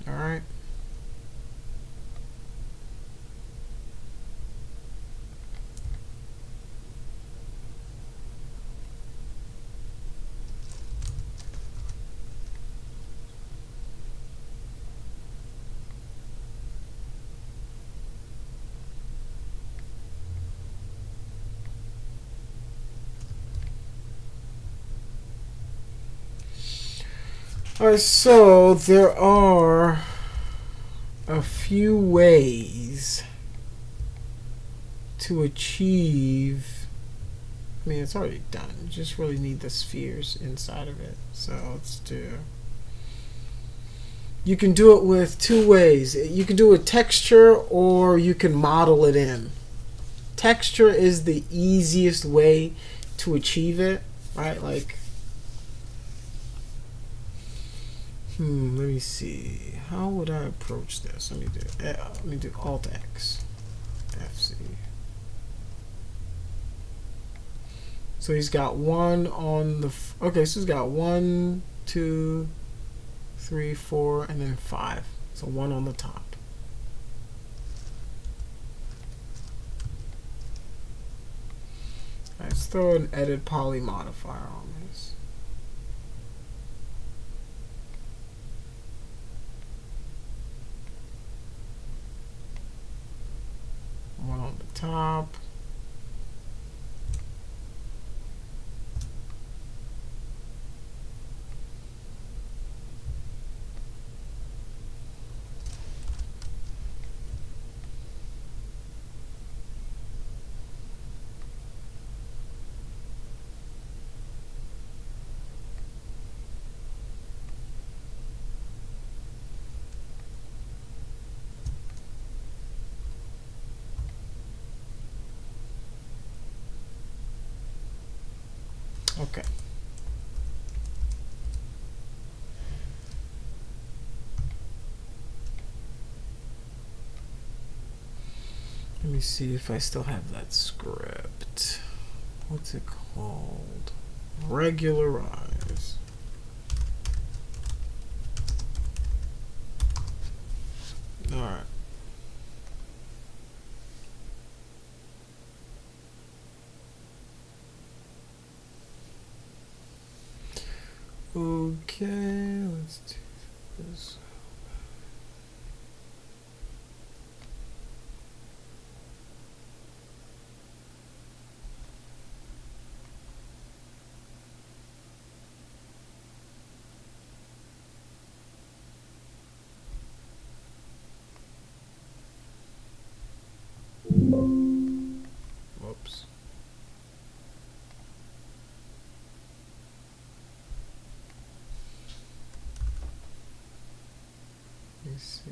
Alright. Alright, so there are a few ways to achieve, I mean, it's already done. You just really need the spheres inside of it. So let's do, you can do it with two ways. You can do a texture or you can model it in. Texture is the easiest way to achieve it, right? Like, let me see. How would I approach this? Let me do Alt X, FC. So he's got one on the. Okay, so he's got 1, 2, 3, 4, and then 5. So 1 on the top. Let's throw an edit poly modifier on this. One on the top. Okay. Let me see if I still have that script. What's it called? Regularize. All right. Okay, let's do this. Whoops. Let me see.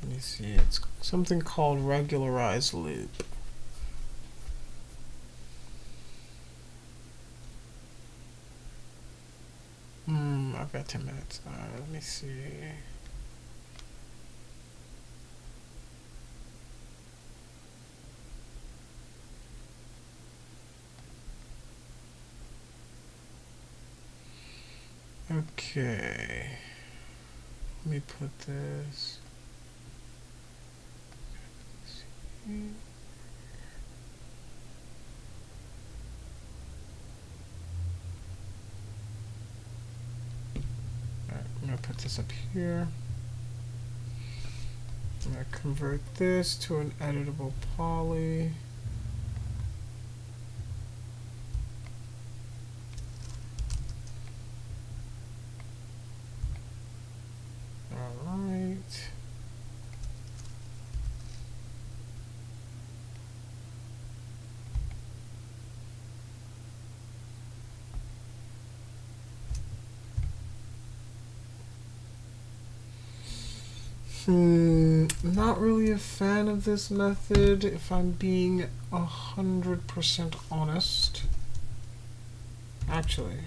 Let me see. It's something called regularized loop. I've got 10 minutes. Let me see. Okay. Let me put this. Alright, I'm going to put this up here. I'm going to convert this to an editable poly. Alright. Not really a fan of this method, if I'm being 100% honest. Actually,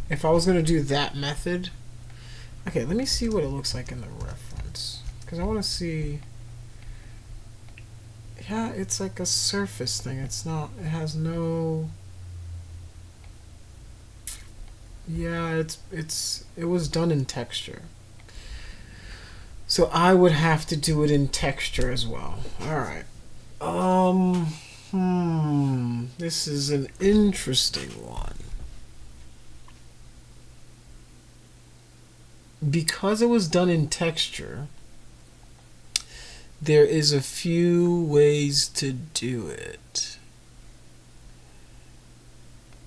if I was going to do that method, okay, let me see what it looks like in the reference, because I want to see. Yeah, it's like a surface thing. It's not, it has no. Yeah, it was done in texture. So I would have to do it in texture as well. Alright. This is an interesting one. Because it was done in texture, there is a few ways to do it.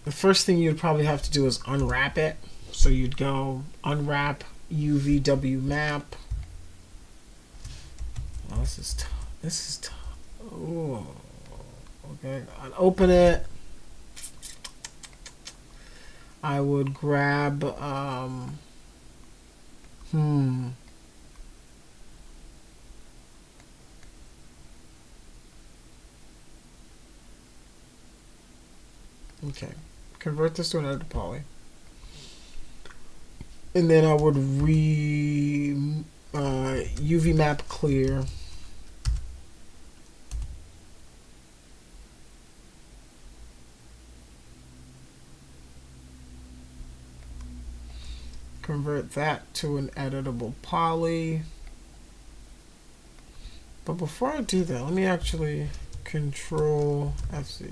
The first thing you'd probably have to do is unwrap it. So you'd go unwrap UVW map. Oh, this is tough. This is tough. Oh, okay. I'd open it. I would grab, Okay. Convert this to an edit poly. And then I would UV map clear. Convert that to an editable poly. But before I do that, let me actually Control FC.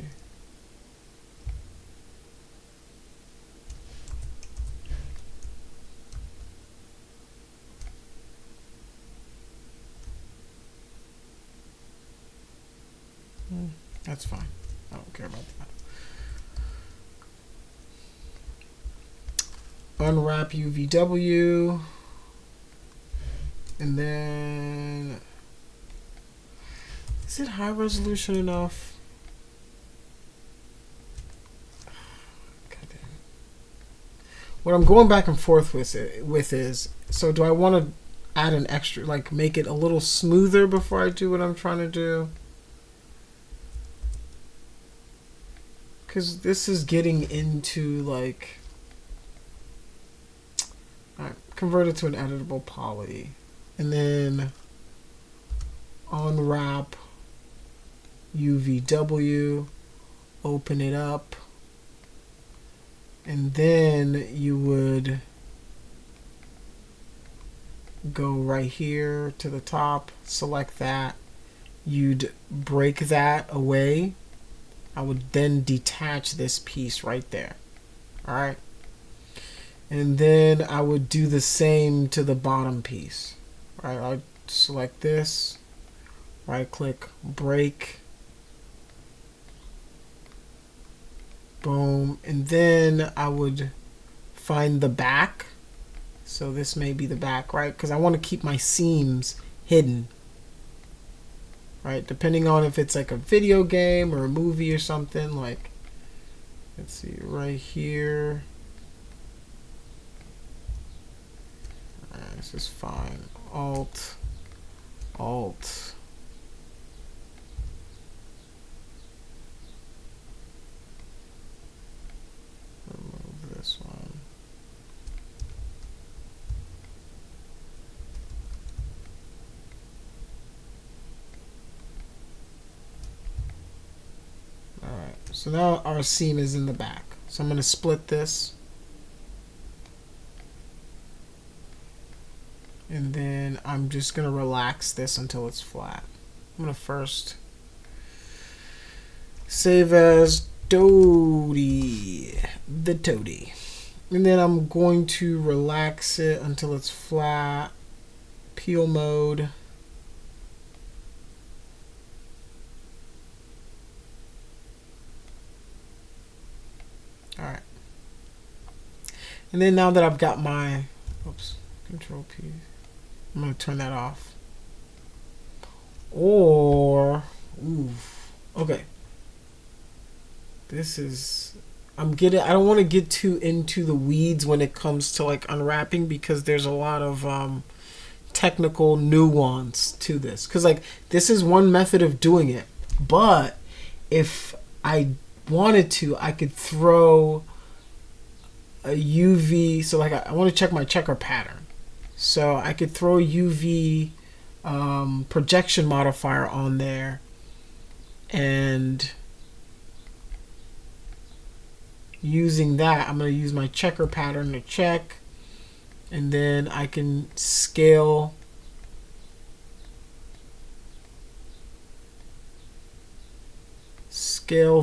That's fine. I don't care about that. Unwrap UVW. And then, is it high resolution enough? God damn it. What I'm going back and forth with is, so do I want to add an extra, like make it a little smoother before I do what I'm trying to do? Because this is getting into like, alright, convert it to an editable poly. And then unwrap UVW, open it up, and then you would go right here to the top, select that, you'd break that away, I would then detach this piece right there. All right. And then I would do the same to the bottom piece. All right, I'd select this, right click, break, boom, and then I would find the back. So this may be the back, right? Because I want to keep my seams hidden, right? Depending on if it's like a video game or a movie or something, like, let's see, right here. This is fine. Alt. Remove this one. Alright, so now our seam is in the back. So I'm going to split this. And then I'm just going to relax this until it's flat. I'm going to first save as Toady, the Toady. And then I'm going to relax it until it's flat. Peel mode. Alright. And then now that I've got my, oops, Control P. I'm going to turn that off. Or, okay. This is, I don't want to get too into the weeds when it comes to like unwrapping, because there's a lot of technical nuance to this. Because like this is one method of doing it, but if I wanted to, I could throw a UV. So like I want to check my checker pattern. So I could throw a UV projection modifier on there, and using that, I'm going to use my checker pattern to check, and then I can scale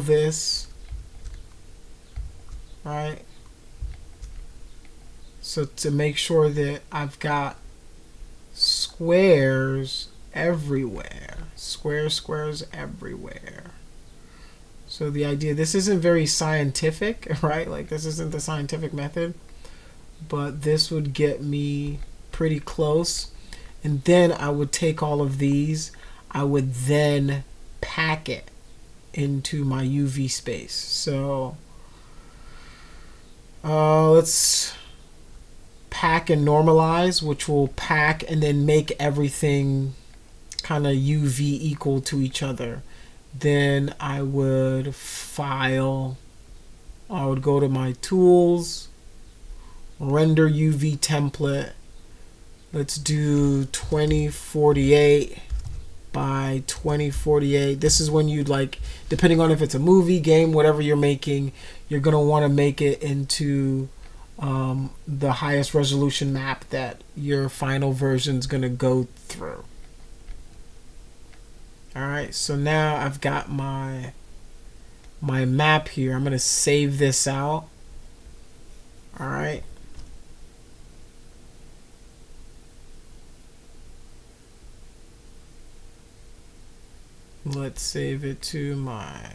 this, right? So to make sure that I've got squares everywhere. Squares everywhere. So the idea, this isn't very scientific, right? Like this isn't the scientific method, but this would get me pretty close. And then I would take all of these, I would then pack it into my UV space. So let's pack and normalize, which will pack and then make everything kind of UV equal to each other. Then I would file, I would go to my tools, render UV template. Let's do 2048 by 2048. This is when you'd like, depending on if it's a movie, game, whatever you're making, you're going to want to make it into the highest resolution map that your final version is going to go through. Alright, so now I've got my map here. I'm going to save this out. Alright. Let's save it to my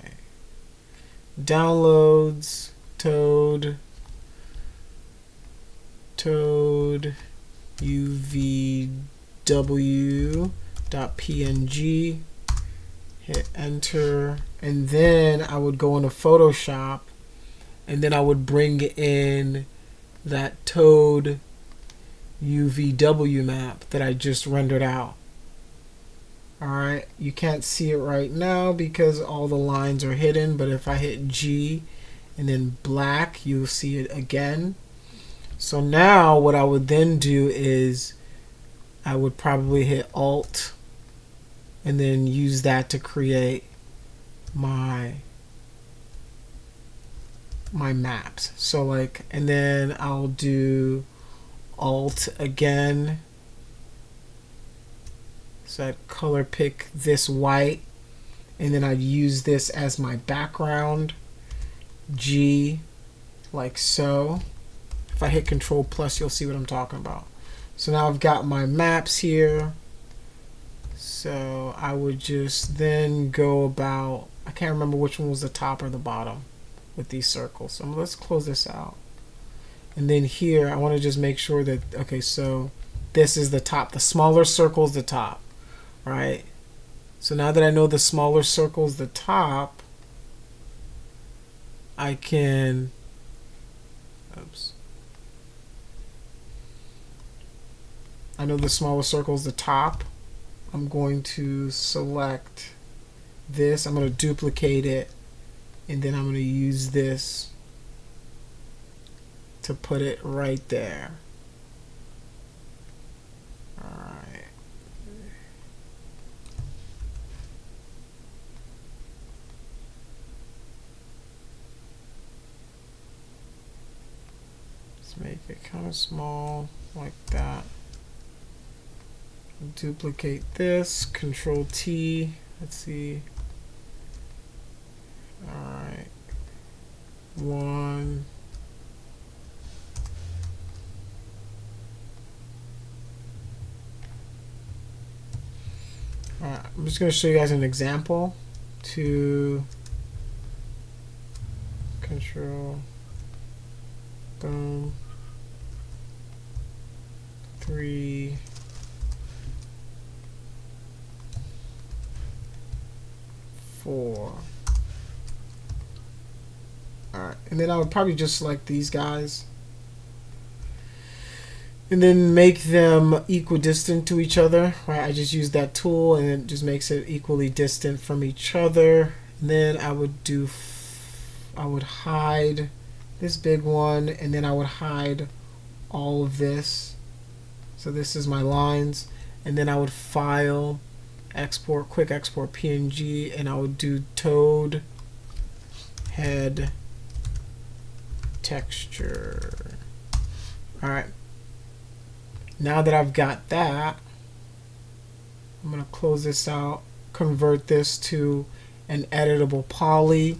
downloads, Toad uvw.png, hit enter, and then I would go into Photoshop, and then I would bring in that Toad UVW map that I just rendered out. Alright, you can't see it right now because all the lines are hidden, but if I hit G and then black, you'll see it again. So now what I would then do is I would probably hit Alt and then use that to create my maps. So like, and then I'll do Alt again. So I'd color pick this white, and then I'd use this as my background, G, like so. If I hit Control plus, you'll see what I'm talking about. So now I've got my maps here. So I would just then go about, I can't remember which one was the top or the bottom with these circles. So let's close this out. And then here, I want to just make sure that, okay, so this is the top. The smaller circle is the top, right? So now that I know the smaller circle is the top, I can, oops. I know the smaller circle is the top. I'm going to select this. I'm going to duplicate it, and then I'm going to use this to put it right there. All right. Let's make it kind of small like that. Duplicate this, Control T. Let's see. All right. 1. All right. I'm just going to show you guys an example. 2. Control. Boom. 3. 4. Alright, and then I would probably just select these guys and then make them equidistant to each other, right? I just use that tool and it just makes it equally distant from each other. And then I would hide this big one, and then I would hide all of this. So this is my lines, and then I would file, export, quick export PNG, and I would do toad head texture. All right. Now that I've got that, I'm going to close this out, convert this to an editable poly.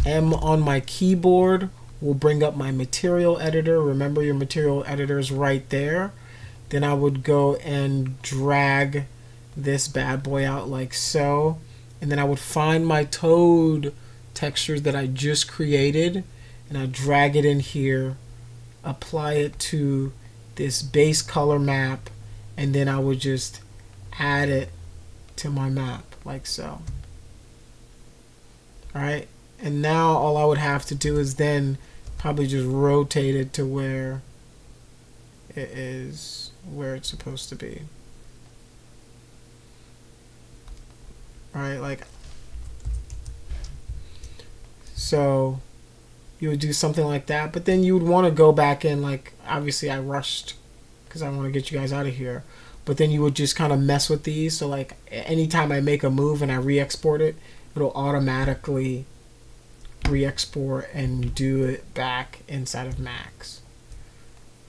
M on my keyboard will bring up my material editor. Remember, your material editor is right there. Then I would go and drag this bad boy out like so, and then I would find my toad textures that I just created, and I drag it in here, apply it to this base color map, and then I would just add it to my map like so. Alright, and now all I would have to do is then probably just rotate it to where it is, where it's supposed to be. Right, like so you would do something like that, but then you would want to go back in, like obviously I rushed because I want to get you guys out of here, but then you would just kind of mess with these. So like anytime I make a move and I re-export it, it'll automatically re-export and do it back inside of Max.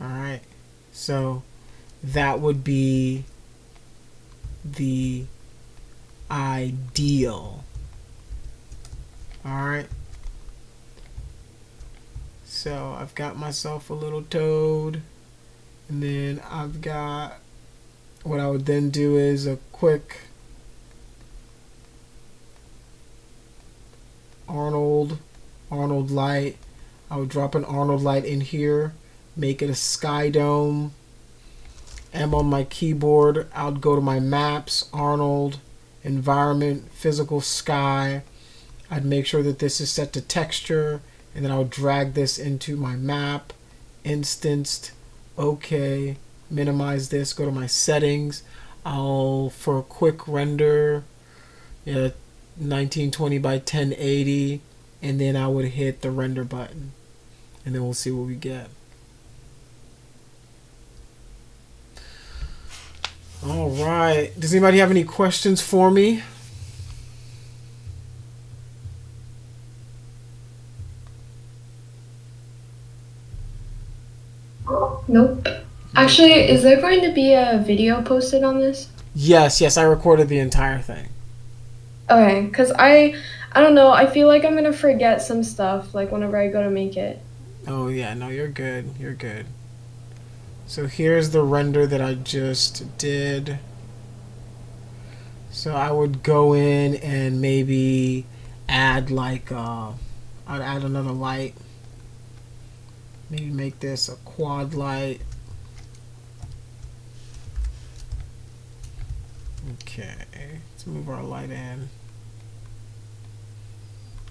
Alright, so that would be the ideal. Alright, so I've got myself a little toad, and then I've got, what I would then do is a quick Arnold light. I would drop an Arnold light in here, make it a sky dome. M on my keyboard, I would go to my maps, Arnold, environment, physical sky. I'd make sure that this is set to texture, and then I would drag this into my map, instanced, okay, minimize this, go to my settings. I'll, for a quick render, 1920 by 1080, and then I would hit the render button, and then we'll see what we get. All right, does anybody have any questions for me? Nope. Actually, is there going to be a video posted on this? Yes, I recorded the entire thing. Okay, because I don't know, I feel like I'm gonna forget some stuff, like, whenever I go to make it. Oh yeah, no, you're good. You're good. So here's the render that I just did. So I would go in and maybe add like I'd add another light. Maybe make this a quad light. Okay, let's move our light in.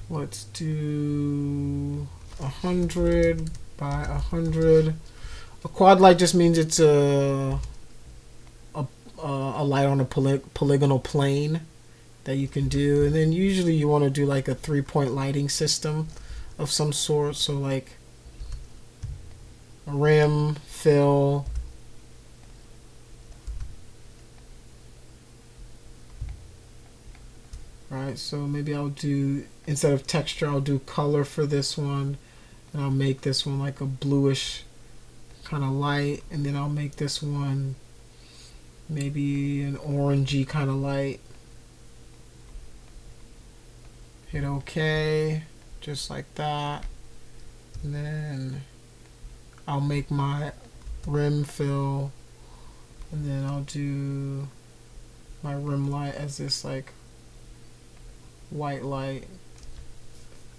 Let's do 100 by 100. A quad light just means it's a light on a polygonal plane that you can do, and then usually you want to do like a 3-point lighting system of some sort. So like rim, fill. Right, so maybe I'll do, instead of texture, I'll do color for this one, and I'll make this one like a bluish kind of light, and then I'll make this one maybe an orangey kind of light. Hit OK, just like that, and then I'll make my rim fill, and then I'll do my rim light as this like white light,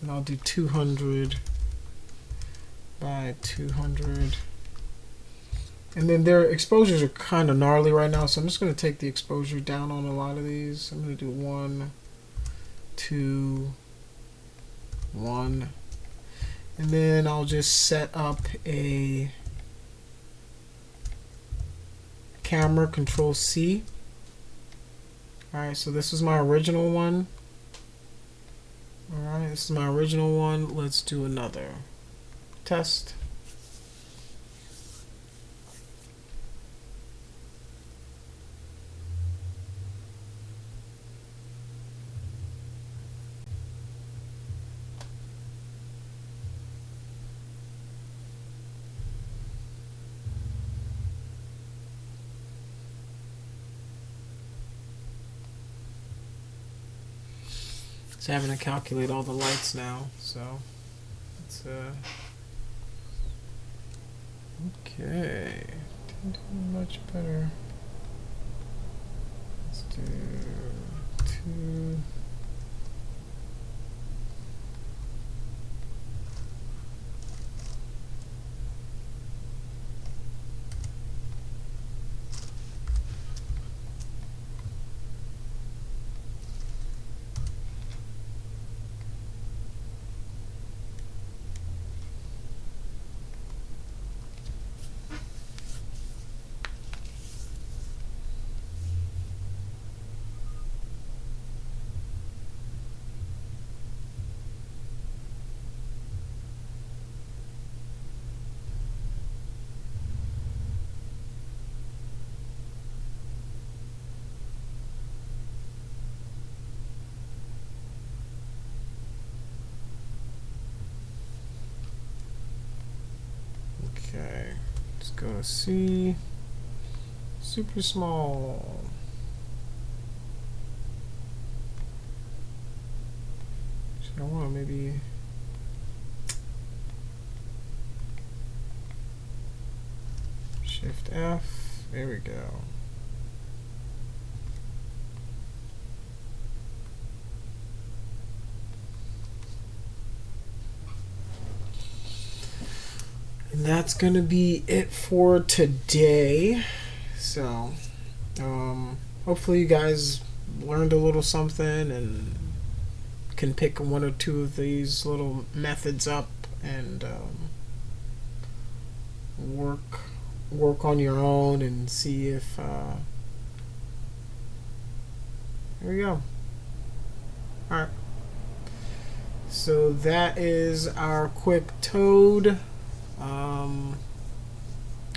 and I'll do 200 by 200. And then their exposures are kind of gnarly right now, so I'm just going to take the exposure down on a lot of these. I'm going to do 1, 2, 1. And then I'll just set up a camera, Control C. Alright, so this is my original one. Alright, this is my original one. Let's do another test. Just having to calculate all the lights now, so it's okay. Didn't do much better. Let's do 2. Okay, let's go to C. Super small. So I want to maybe Shift F. There we go. And that's gonna be it for today. So, hopefully you guys learned a little something and can pick one or two of these little methods up and work on your own and see if here we go. All right. So that is our quick toad.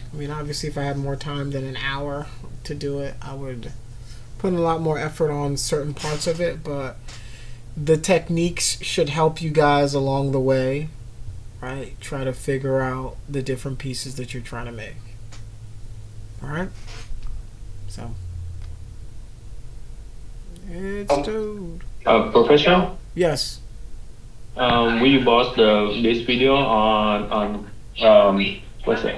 I mean, obviously, if I had more time than an hour to do it, I would put a lot more effort on certain parts of it, but the techniques should help you guys along the way, right? Try to figure out the different pieces that you're trying to make. All right? So, It's Toad. Professional. Yes. Will you post this video on what's it